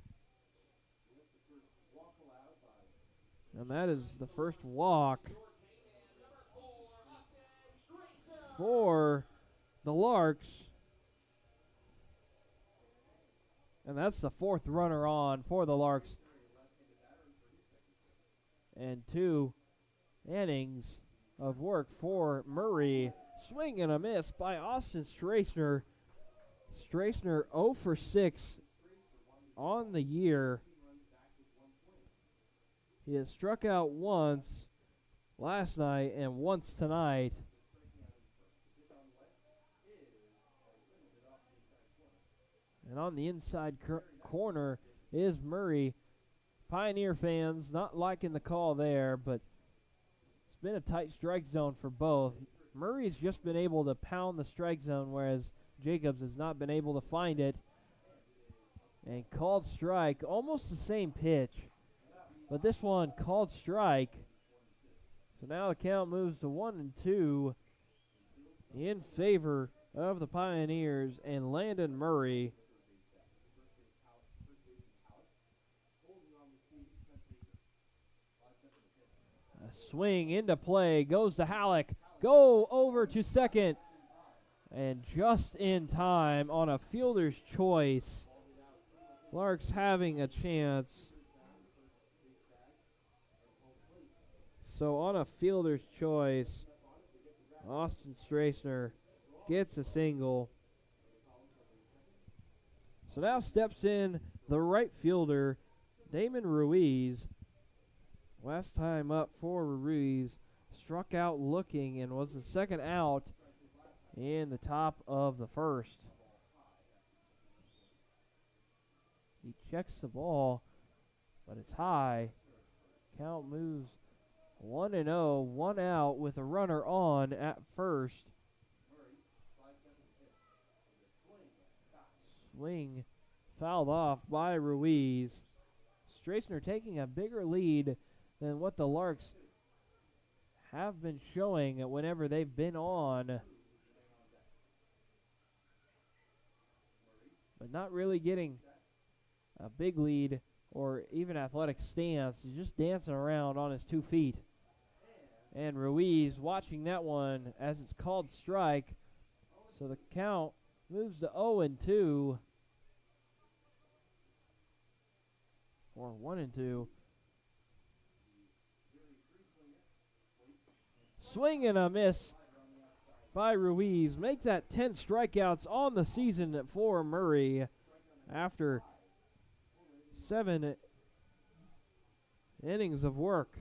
And that is the first walk for the Larks. And that's the 4th runner on for the Larks. And 2 innings of work for Murray. Swing and a miss by Austin Strassner. Strassner 0 for 6 on the year. He has struck out once last night and once tonight. And on the inside corner is Murray. Pioneer fans not liking the call there, but it's been a tight strike zone for both. Murray's just been able to pound the strike zone, whereas Jacobs has not been able to find it. And called strike, almost the same pitch, but this one called strike. So now the count moves to 1-2 in favor of the Pioneers and Landon Murray. A swing into play, goes to Halleck, go over to second, and just in time on a fielder's choice. Larks having a chance. So on a fielder's choice, Austin Strassner gets a single. So now steps in the right fielder, Damon Ruiz. Last time up for Ruiz, struck out looking and was the second out in the top of the first. He checks the ball, but it's high. Count moves 1-0, 1 out with a runner on at first. Swing fouled off by Ruiz. Strassner taking a bigger lead than what the Larks have been showing whenever they've been on. But not really getting a big lead or even athletic stance. He's just dancing around on his 2 feet. And Ruiz watching that one as it's called strike. So the count moves to 0-2. Or 1-2. Swing and a miss by Ruiz. Make that 10 strikeouts on the season for Murray after 7 innings of work.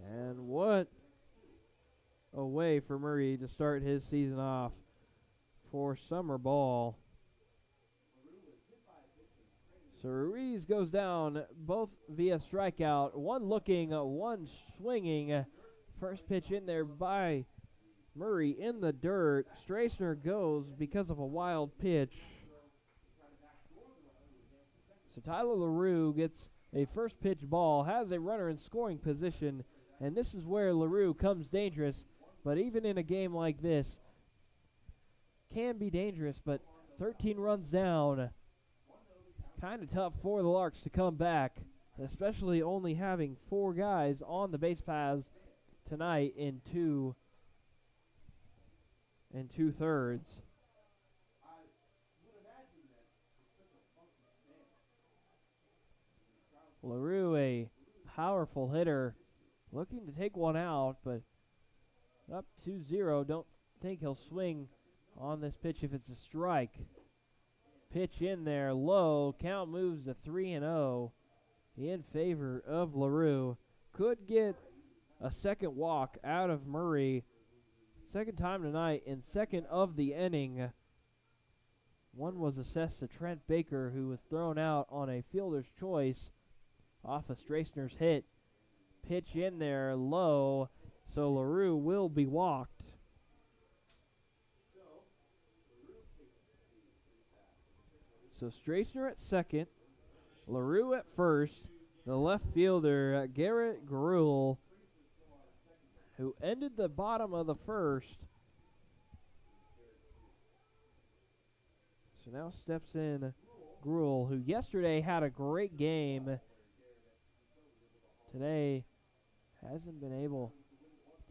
And what a way for Murray to start his season off for summer ball. So Ruiz goes down both via strikeout. One looking, one swinging. First pitch in there by Murray in the dirt. Strassner goes because of a wild pitch. So Tyler LaRue gets a first pitch ball, has a runner in scoring position, and this is where LaRue comes dangerous. But even in a game like this, can be dangerous, but 13 runs down. Kind of tough for the Larks to come back, especially only having 4 guys on the base paths tonight in 2 2/3. LaRue, a powerful hitter, looking to take one out, but up 2-0. Don't think he'll swing on this pitch if it's a strike. Pitch in there, low. Count moves to 3-0 in favor of LaRue. Could get a second walk out of Murray. Second time tonight and second of the inning. One was assessed to Trent Baker, who was thrown out on a fielder's choice off of Strassner's hit. Pitch in there, low. So LaRue will be walked. So Strassner at second, LaRue at first, the left fielder, Garrett Gruel, who ended the bottom of the first. So now steps in Gruel, who yesterday had a great game. Today hasn't been able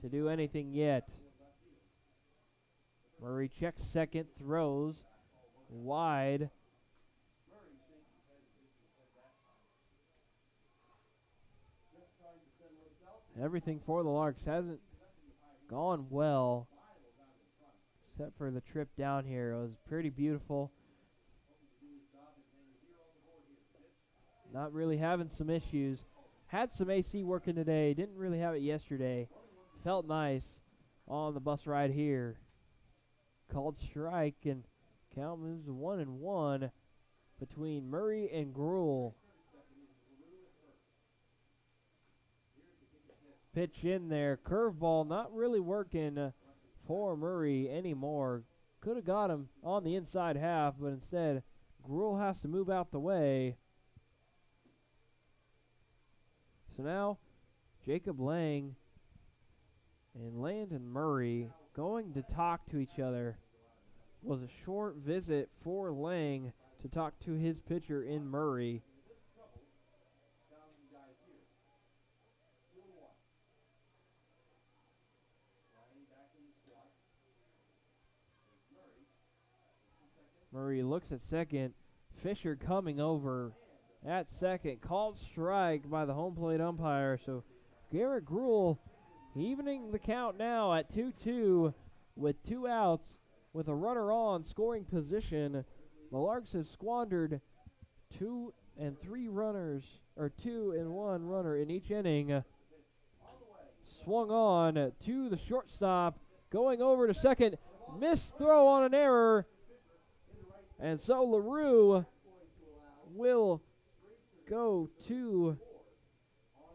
to do anything yet. Murray checks second, throws wide. Everything for the Larks hasn't gone well, except for the trip down here. It was pretty beautiful. Not really having some issues. Had some AC working today. Didn't really have it yesterday. Felt nice on the bus ride here. Called strike, and Count moves to 1-1 between Murray and Gruel. Pitch in there. Curveball not really working for Murray anymore. Could have got him on the inside half, but instead Gruel has to move out the way. So now Jacob Lang and Landon Murray going to talk to each other. Was a short visit for Lang to talk to his pitcher in Murray. Murray looks at second. Fisher coming over at second. Called strike by the home plate umpire. So Garrett Gruel evening the count now at 2-2 with 2 outs with a runner on scoring position. The Larks have squandered 2 and 3 runners, or 2 and 1 runner in each inning. Swung on to the shortstop, going over to second. Missed throw on an error. And so LaRue will go to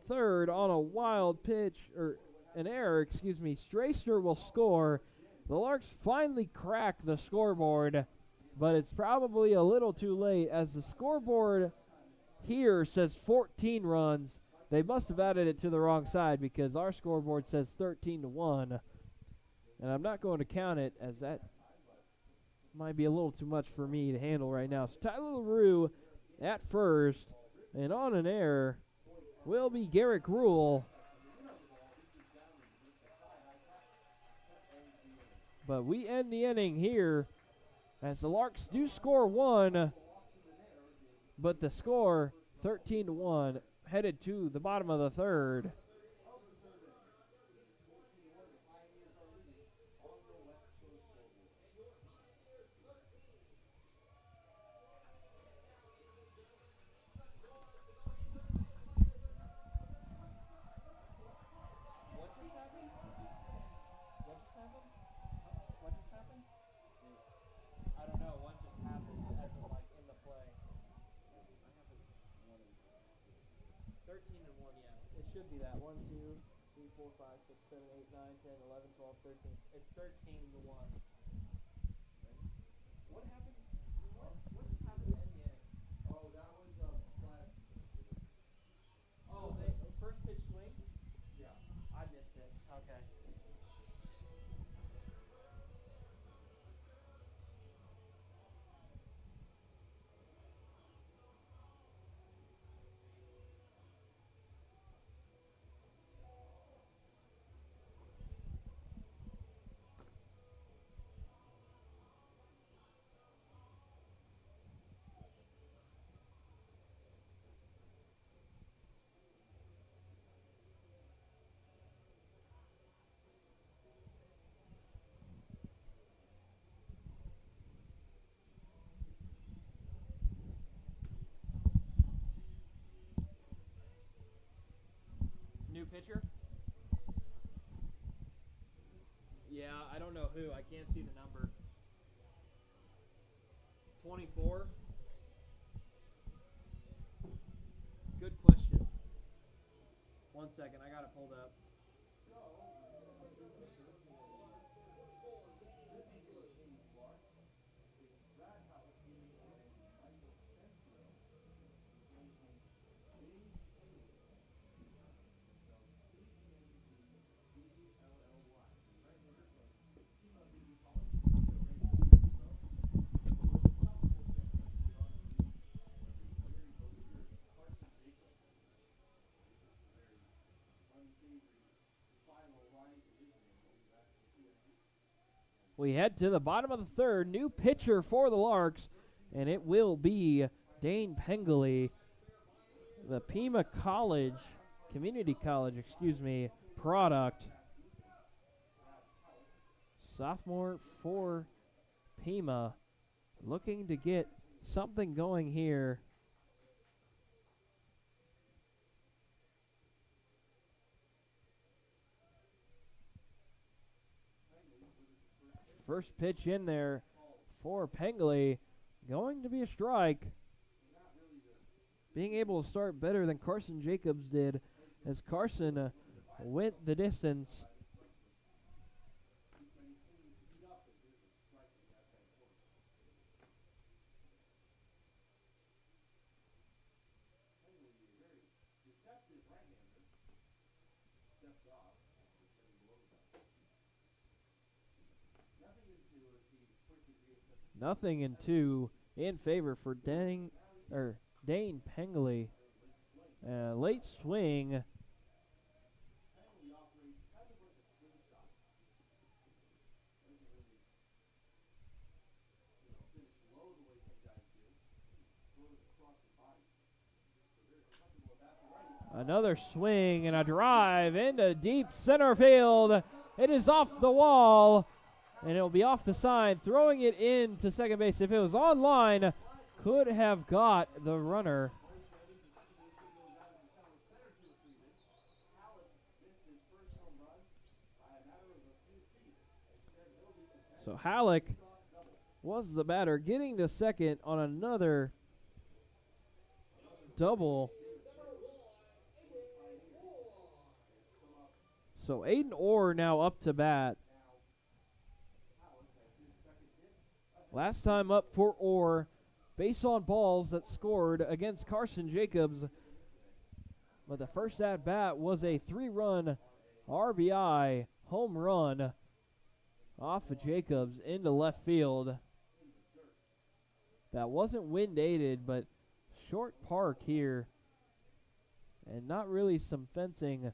third on a wild pitch, or an error, excuse me. Stracer will score. The Larks finally crack the scoreboard, but it's probably a little too late as the scoreboard here says 14 runs. They must have added it to the wrong side because our scoreboard says 13-1. And I'm not going to count it as that might be a little too much for me to handle right now. So Tyler LaRue at first, and on an error will be Garrett Gruel. But we end the inning here as the Larks do score 1, but the score 13-1 headed to the bottom of the third. I don't know. What just happened as in, like, in the play? 13-1, yeah. It should be that. 1, 2, 3, 4, 5, 6, 7, 8, 9, 10, 11, 12, 13. It's 13-1. What happened? What just happened to end the inning? Oh, that was flat. Oh, they first pitch swing? Yeah. I missed it. Okay. New pitcher? Yeah, I don't know who. I can't see the number. 24? Good question. 1 second, I got it pulled up. We head to the bottom of the third. New pitcher for the Larks, and it will be Dane Pengele, the Pima Community College, product. Sophomore for Pima, looking to get something going here. First pitch in there for Pengley. Going to be a strike. Being able to start better than Carson Jacobs did, as Carson went the distance. Nothing in two in favor for Dane Pengley. Late swing. Another swing and a drive into deep center field. It is off the wall, and it'll be off the sign. Throwing it into second base. If it was on line, could have got the runner. So Halleck was the batter, getting to second on another double. So Aiden Orr now up to bat. Last time up for Orr, base on balls that scored against Carson Jacobs. But the first at bat was a 3-run RBI home run off of Jacobs into left field. That wasn't wind aided, but short park here. And not really some fencing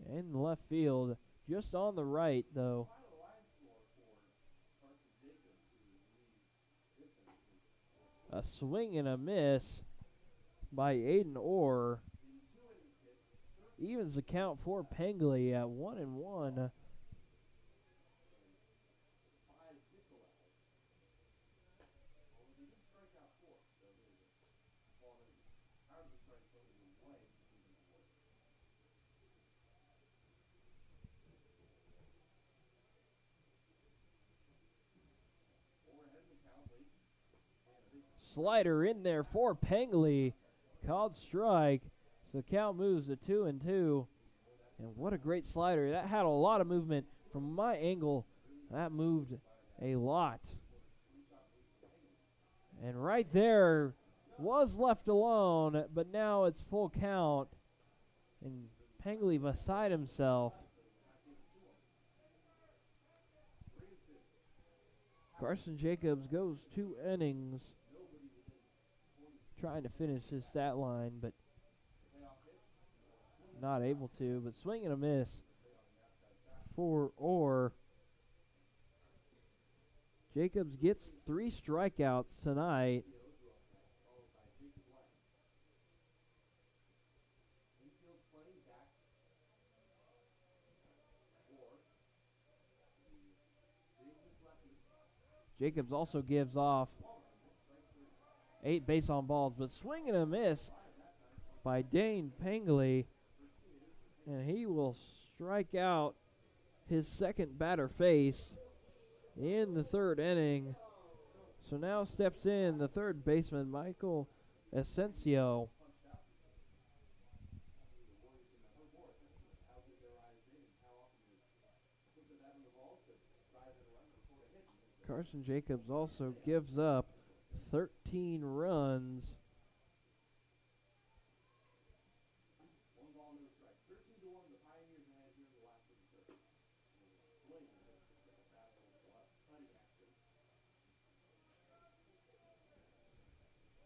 in left field. Just on the right, though. A swing and a miss by Aiden Orr. Evens the count for Pengley at 1-1. Slider in there for Pengley. Called strike. So the count moves to 2-2. And what a great slider. That had a lot of movement. From my angle, that moved a lot. And right there was left alone, but now it's full count. And Pengley beside himself. Carson Jacobs goes 2 innings. Trying to finish his stat line, but not able to. But swing and a miss for Orr. Jacobs gets 3 strikeouts tonight. Jacobs also gives off 8 base on balls, but swing and a miss by Dane Pengley, and he will strike out his second batter face in the 3rd inning. So now steps in the 3rd baseman, Michael Asensio. Carson Jacobs also gives up 13 runs.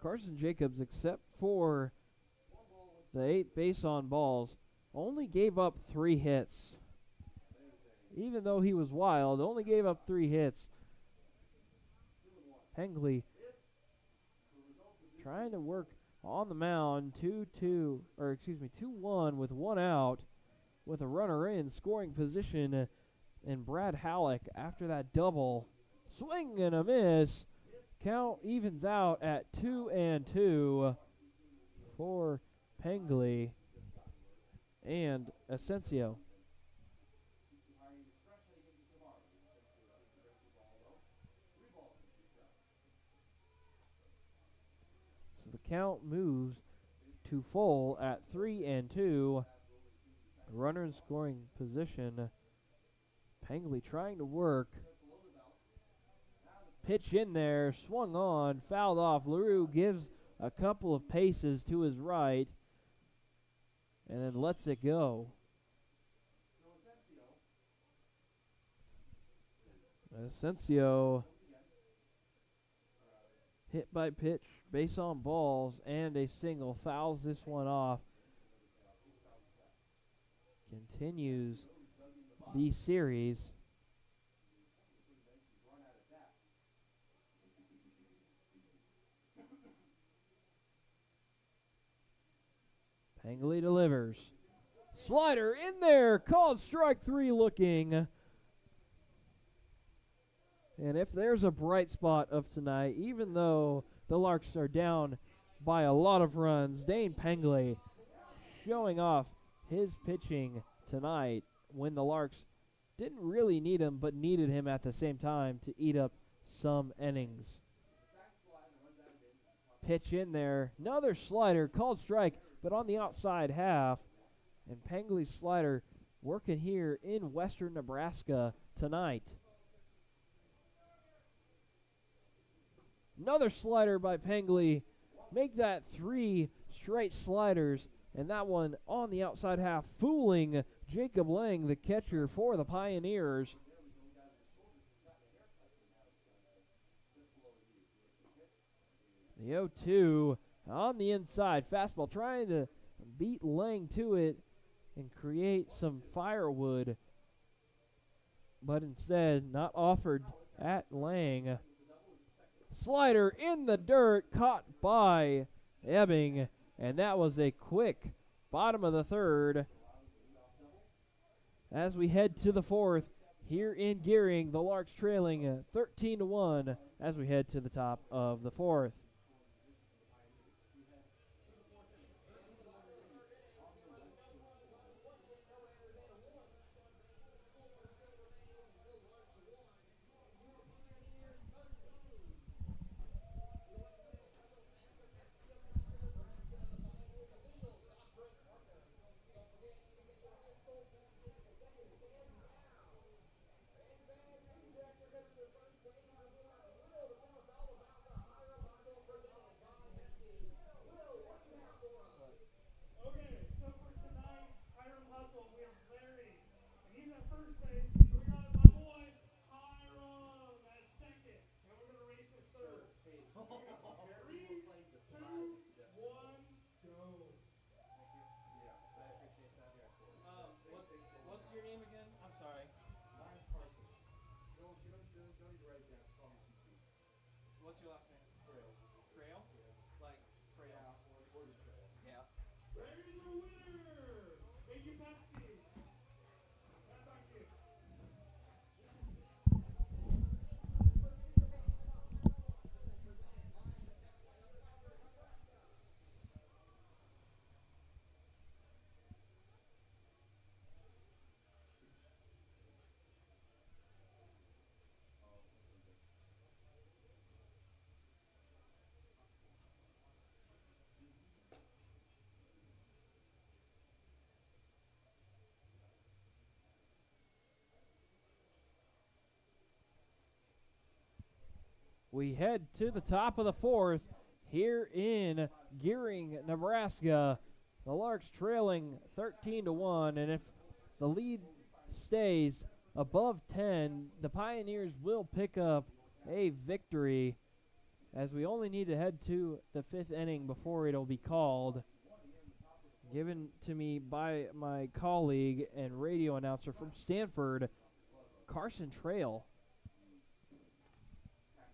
Carson Jacobs, except for the 8 base on balls, only gave up 3 hits. Even though he was wild, only gave up 3 hits. Pengley trying to work on the mound, 2-1 with 1 out, with a runner in scoring position, and Brad Halleck after that double. Swing and a miss. Count evens out at 2-2 for Pengley and Asensio. count moves to full at 3-2. Runner in scoring position. Pengley trying to work. Pitch in there, swung on, fouled off. LaRue gives a couple of paces to his right and then lets it go. Asensio hit by pitch, base on balls, and a single. Fouls this one off. Continues the series. Pengley delivers. Slider in there, called strike 3 looking. And if there's a bright spot of tonight, even though the Larks are down by a lot of runs, Dane Pengley showing off his pitching tonight when the Larks didn't really need him, but needed him at the same time to eat up some innings. Pitch in there, another slider, called strike, but on the outside half. And Pengley's slider working here in western Nebraska tonight. Another slider by Pengley. Make that 3 straight sliders. And that one on the outside half, fooling Jacob Lang, the catcher for the Pioneers. The 0-2 on the inside. Fastball trying to beat Lang to it and create some firewood. But instead, not offered at Lang. Slider in the dirt, caught by Ebbing. And that was a quick bottom of the third. As we head to the fourth, here in Gering, the Larks trailing 13-1 as we head to the top of the fourth. What's your name again? I'm sorry. Mine's Carson. Don't need to write it down. Just call me CT. What's your last name? Trail. Trail? Like trail. Yeah, or the trail. Yeah. There's your winner! Thank you, Pepsi. Back to you. We head to the top of the fourth here in Gering, Nebraska. The Larks trailing 13-1, and if the lead stays above 10, the Pioneers will pick up a victory, as we only need to head to the 5th inning before it'll be called. Given to me by my colleague and radio announcer from Stanford, Carson Trail.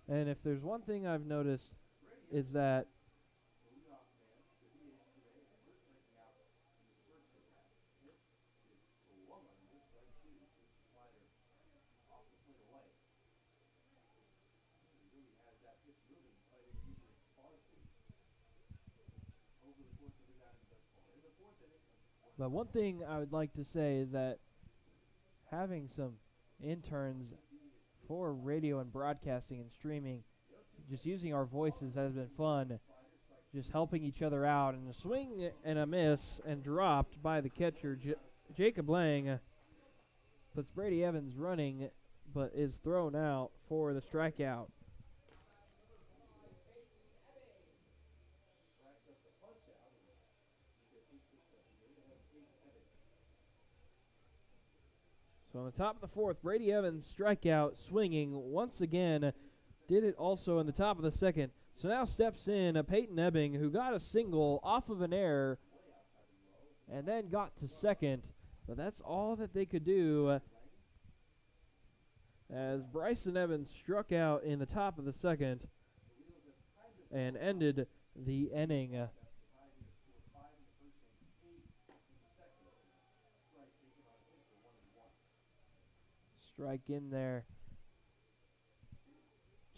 And if there's one thing I've noticed is that but one thing I would like to say is that having some interns for radio and broadcasting and streaming, just using our voices has been fun. just helping each other out. And a swing and a miss and dropped by the catcher, Jacob Lang. Puts Brady Evans running, but is thrown out for the strikeout. So on the top of the fourth, Brady Evans strikeout, swinging once again. Did it also in the top of the second. So now steps in Peyton Ebbing, who got a single off of an error and then got to second. But that's all that they could do as Bryson Evans struck out in the top of the second and ended the inning. Strike in there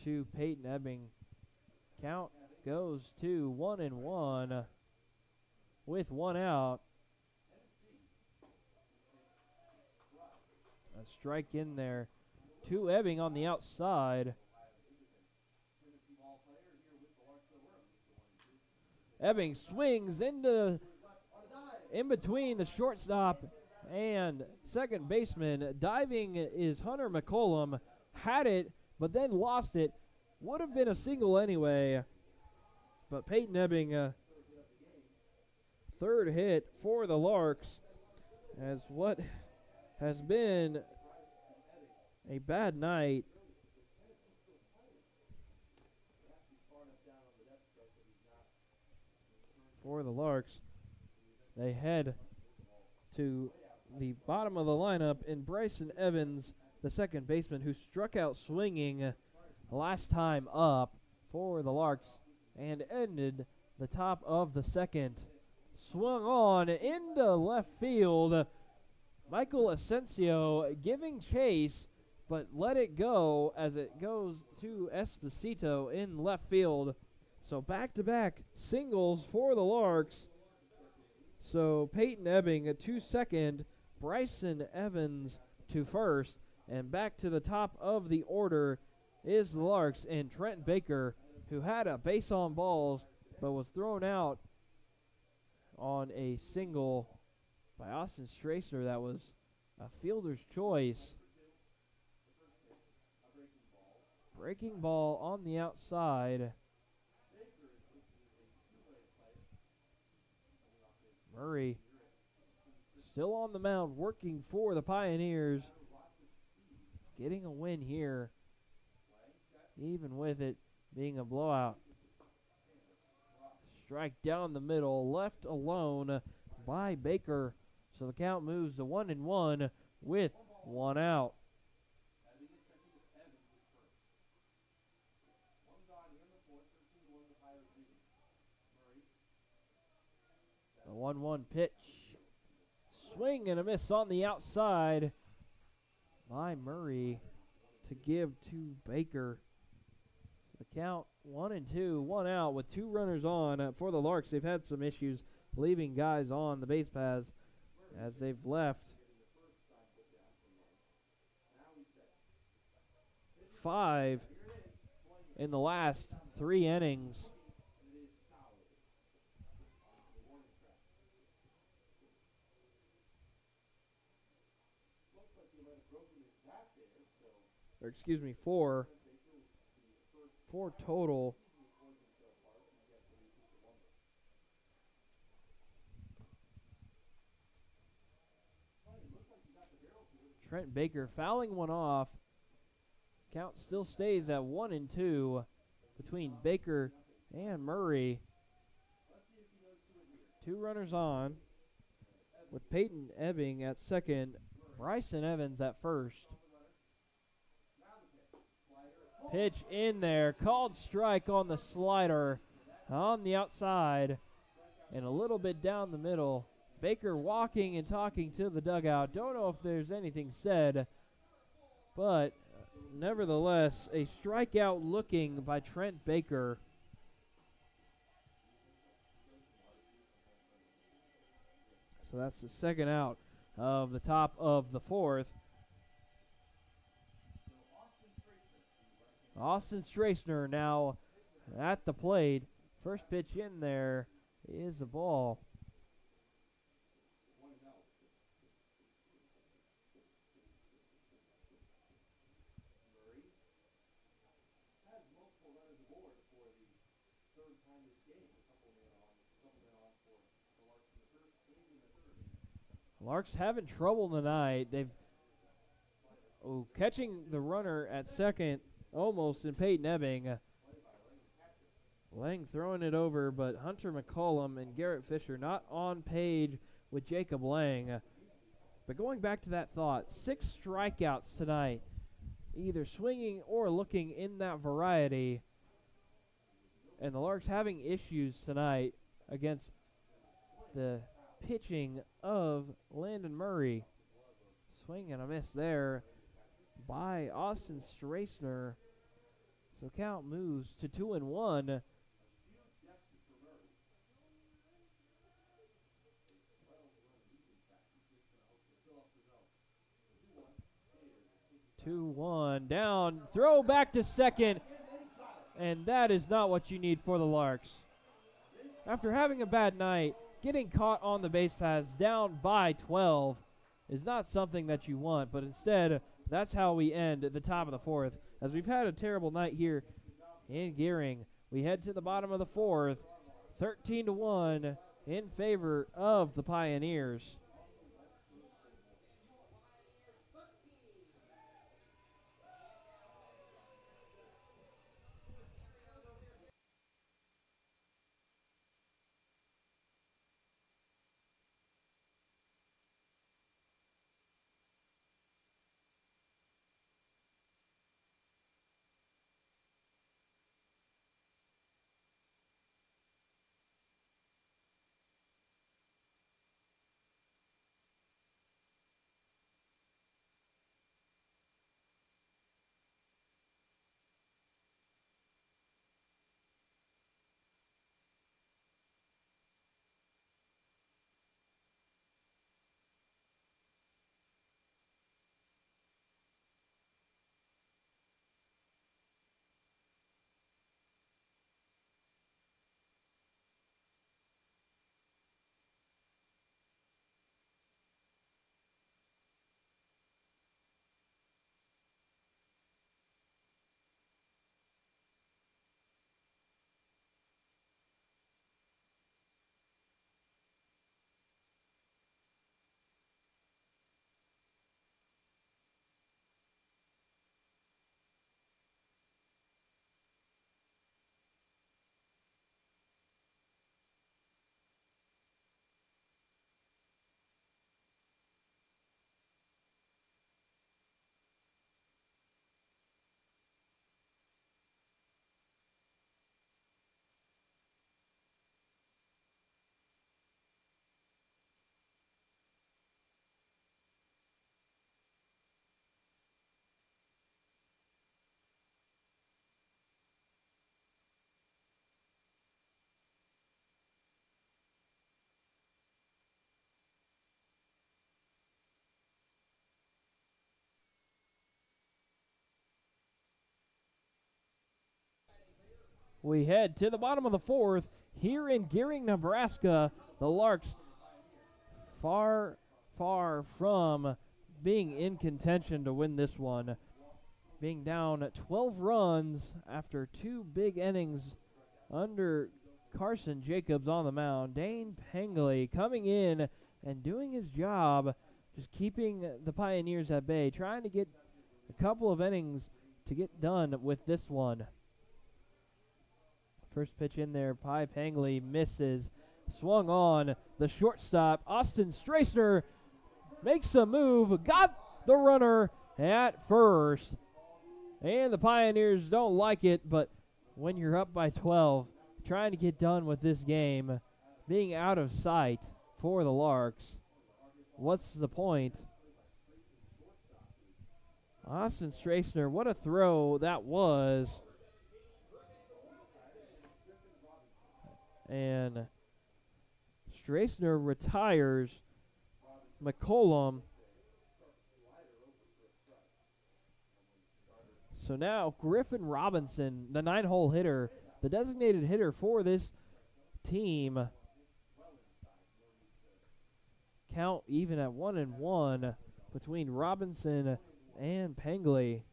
to Peyton Ebbing. Count goes to 1-1 with one out. A strike in there to Ebbing on the outside. Ebbing swings in between the shortstop and second baseman. Diving is Hunter McCollum. Had it, but then lost it. Would have been a single anyway. But Peyton Ebbing, third hit for the Larks, as what has been a bad night for the Larks. They head to the bottom of the lineup in Bryson Evans, the second baseman, who struck out swinging last time up for the Larks and ended the top of the second. Swung on into left field. Michael Asensio giving chase, but let it go as it goes to Esposito in left field. So back-to-back singles for the Larks. So Peyton Ebbing to second, Bryson Evans to first, and back to the top of the order is the Larks and Trent Baker, who had a base on balls but was thrown out on a single by Austin Stracer. That was a fielder's choice. Breaking ball on the outside. Murray still on the mound, working for the Pioneers. Getting a win here, even with it being a blowout. Strike down the middle, left alone by Baker. So the count moves to 1-1 with one out. The 1-1 pitch. Swing and a miss on the outside by Murray to give to Baker. So the count 1-2, one out with two runners on for the Larks. They've had some issues leaving guys on the base paths as they've left 5 in the last 3 innings. Or excuse me, 4 total. Trent Baker fouling one off. Count still stays at 1-2 between Baker and Murray. 2 runners on with Peyton Ebbing at second, Bryson Evans at first. Pitch in there, called strike on the slider on the outside and a little bit down the middle. Baker walking and talking to the dugout. Don't know if there's anything said, but nevertheless, a strikeout looking by Trent Baker. So that's the second out of the top of the fourth. Austin Stracer now at the plate First pitch in there is a ball. Murray has multiple runners aboard for the third time this game. A couple men on for the Larks in the first and in the third inning. Larks having trouble tonight. They've catching the runner at second almost in Peyton Ebbing. Lang throwing it over, but Hunter McCollum and Garrett Fisher not on page with Jacob Lang. But going back to that thought, 6 strikeouts tonight, either swinging or looking in that variety. And the Larks having issues tonight against the pitching of Landon Murray. Swing and a miss there by Austin Strassner. So count moves to 2-1. Two, 1 down, throw back to second, and that is not what you need for the Larks. After having a bad night, getting caught on the base paths down by 12 is not something that you want, but instead, that's how we end at the top of the fourth. As we've had a terrible night here in Gering, we head to the bottom of the fourth, 13-1 in favor of the Pioneers. We head to the bottom of the fourth here in Gering, Nebraska. The Larks far from being in contention to win this one. Being down 12 runs after 2 big innings under Carson Jacobs on the mound. Dane Pengley coming in and doing his job, just keeping the Pioneers at bay, trying to get a couple of innings to get done with this one. First pitch in there, Pi Pengley misses. Swung on the shortstop. Austin Strassner makes a move, got the runner at first. And the Pioneers don't like it, but when you're up by 12, trying to get done with this game, being out of sight for the Larks, what's the point? Austin Strassner, what a throw that was. And Strassner retires McCollum. So now Griffin Robinson, the 9-hole hitter, the designated hitter for this team. Count even at 1-1 between Robinson and Pengley.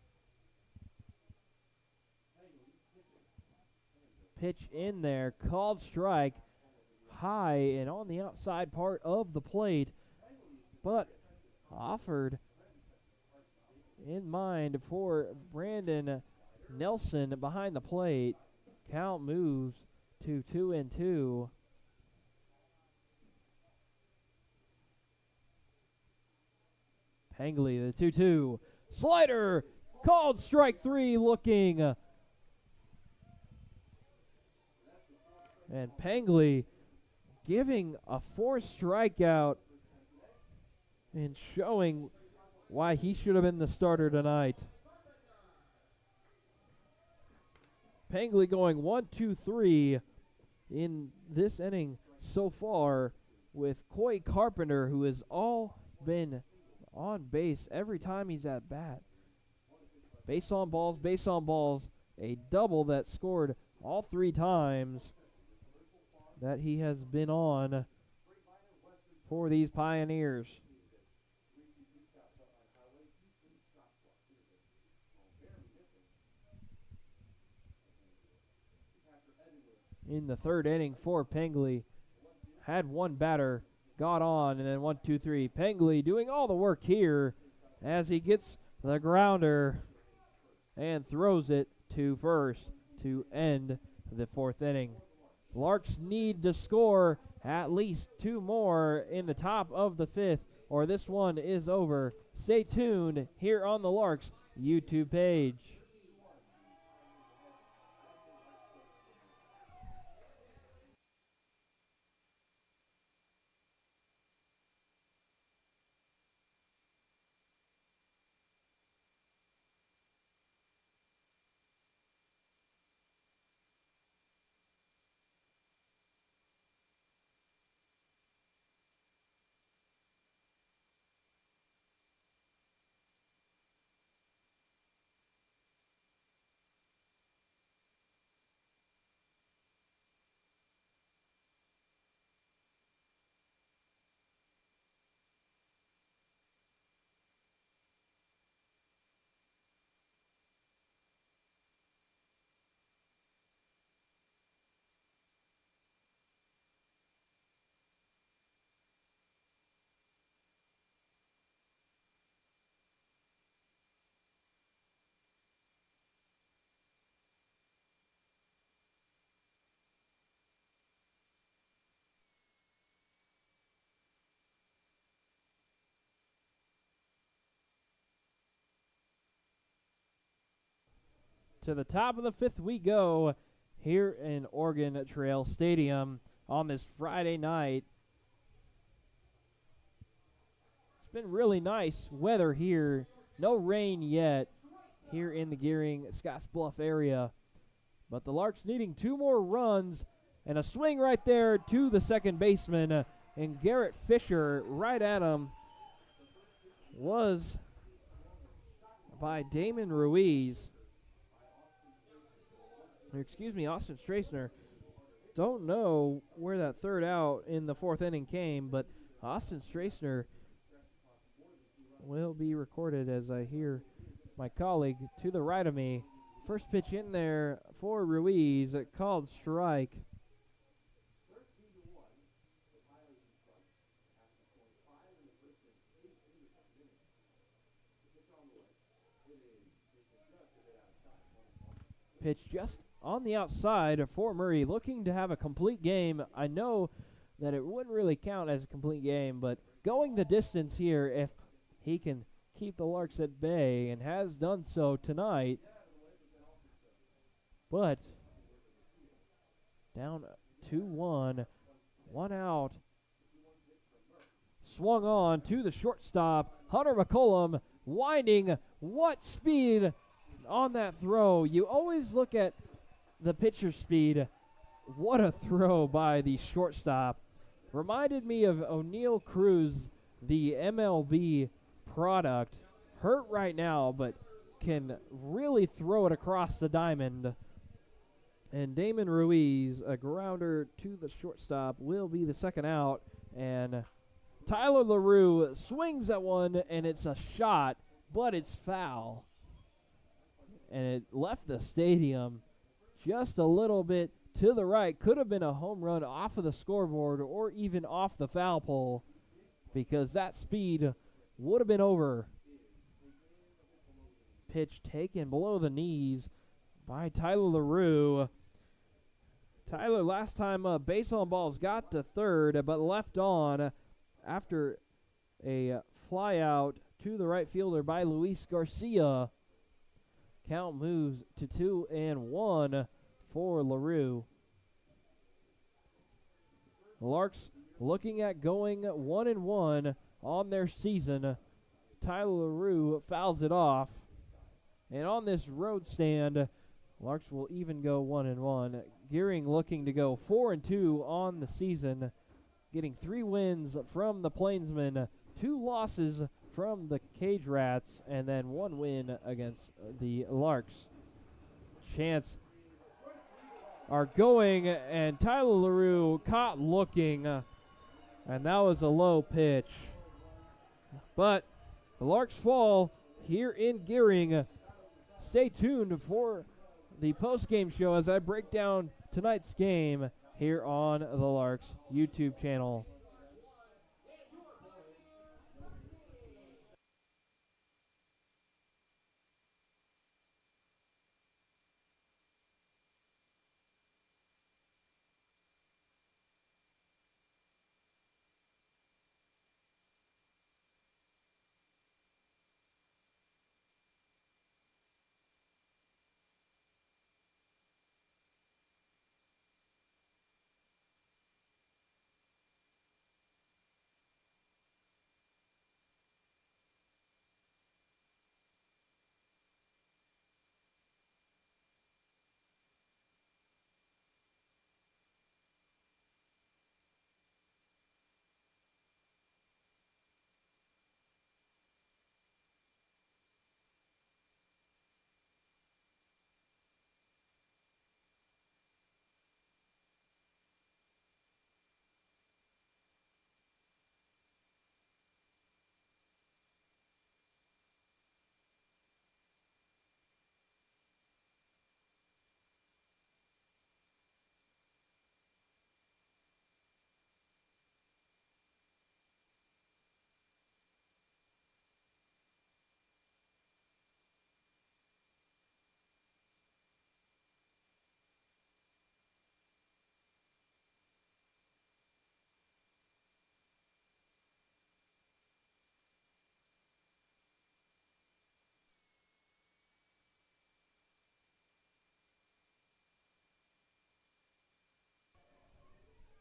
Pitch in there, called strike, high and on the outside part of the plate, but offered in mind for Brandon Nelson behind the plate. Count moves to 2-2. Pengley, the 2-2. Slider, called strike 3, looking. And Pengley giving a forced strikeout and showing why he should have been the starter tonight. Pengley going 1-2-3 in this inning so far with Coy Carpenter, who has all been on base every time he's at bat. Base on balls, a double that scored all 3 times that he has been on for these Pioneers. In the third inning for Pengley, had one batter, got on, and then 1-2-3. Pengley doing all the work here as he gets the grounder and throws it to first to end the fourth inning. Larks need to score at least 2 more in the top of the 5th, or this one is over. Stay tuned here on the Larks YouTube page. To the top of the 5th we go here in Oregon Trail Stadium on this Friday night. It's been really nice weather here. No rain yet here in the Gering, Scottsbluff area. But the Larks needing 2 more runs and a swing right there to the second baseman. And Garrett Fisher right at him was by Damon Ruiz. Austin Strassner. Don't know where that third out in the 4th inning came, but Austin Strassner will be recorded as I hear my colleague to the right of me. First pitch in there for Ruiz, called strike. Pitch just on the outside for Murray, looking to have a complete game. I know that it wouldn't really count as a complete game, but going the distance here, if he can keep the Larks at bay, and has done so tonight. But down 2-1, 1 out. Swung on to the shortstop, Hunter McCollum, winding. What speed on that throw. You always look at the pitcher's speed. What a throw by the shortstop. Reminded me of O'Neal Cruz, the MLB product. Hurt right now, but can really throw it across the diamond. And Damon Ruiz, a grounder to the shortstop, will be the second out. And Tyler LaRue swings at one, and it's a shot, but it's foul. And it left the stadium just a little bit to the right. Could have been a home run off of the scoreboard or even off the foul pole, because that speed would have been over. Pitch taken below the knees by Tyler LaRue. Tyler, last time base on balls, got to third, but left on after a fly out to the right fielder by Luis Garcia. Count moves to 2-1 for LaRue. The Larks looking at going 1-1 on their season. Tyler LaRue fouls it off. And on this road stand, Larks will even go 1-1. Gering looking to go 4-2 on the season, getting 3 wins from the Plainsmen, 2 losses from the Cage Rats, and then 1 win against the Larks. Chants are going, and Tyler LaRue caught looking, and that was a low pitch. But the Larks fall here in Gering. Stay tuned for the post-game show as I break down tonight's game here on the Larks YouTube channel.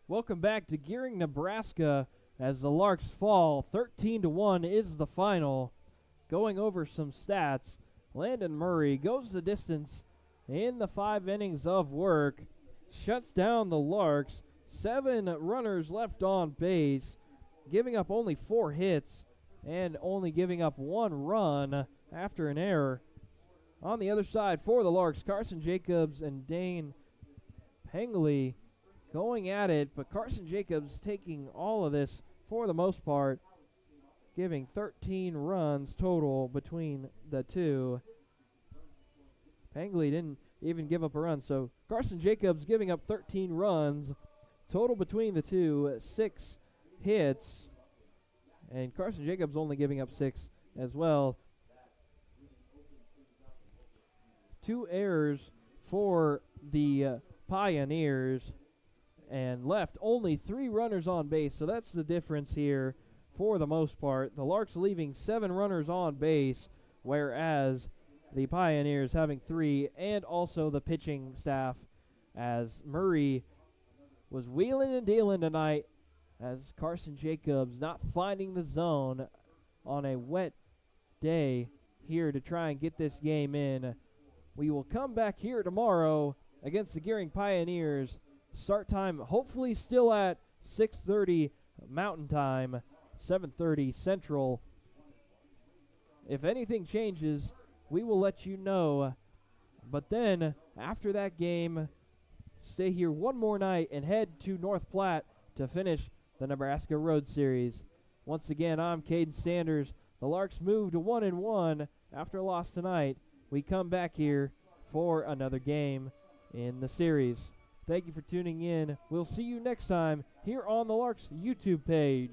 Welcome back to Gering, Nebraska, as the Larks fall. 13-1 is the final. Going over some stats, Landon Murray goes the distance in the 5 innings of work, shuts down the Larks. 7 runners left on base, giving up only 4 hits and only giving up 1 run after an error. On the other side for the Larks, Carson Jacobs and Dane Pengley going at it, but Carson Jacobs taking all of this for the most part, giving 13 runs total between the two. Pengley didn't even give up a run, so Carson Jacobs giving up 13 runs total between the two, 6 hits, and Carson Jacobs only giving up 6 as well. 2 errors for the Pioneers, and left only 3 runners on base, so that's the difference here for the most part. The Larks leaving 7 runners on base, whereas the Pioneers having 3, and also the pitching staff, as Murray was wheeling and dealing tonight, as Carson Jacobs not finding the zone on a wet day here to try and get this game in. We will come back here tomorrow against the Gering Pioneers. Start time hopefully still at 6:30 Mountain Time, 7:30 Central. If anything changes, we will let you know. But then, after that game, stay here one more night and head to North Platte to finish the Nebraska Road Series. Once again, I'm Caden Sanders. The Larks move to 1-1 after a loss tonight. We come back here for another game in the series. Thank you for tuning in. We'll see you next time here on the Larks YouTube page.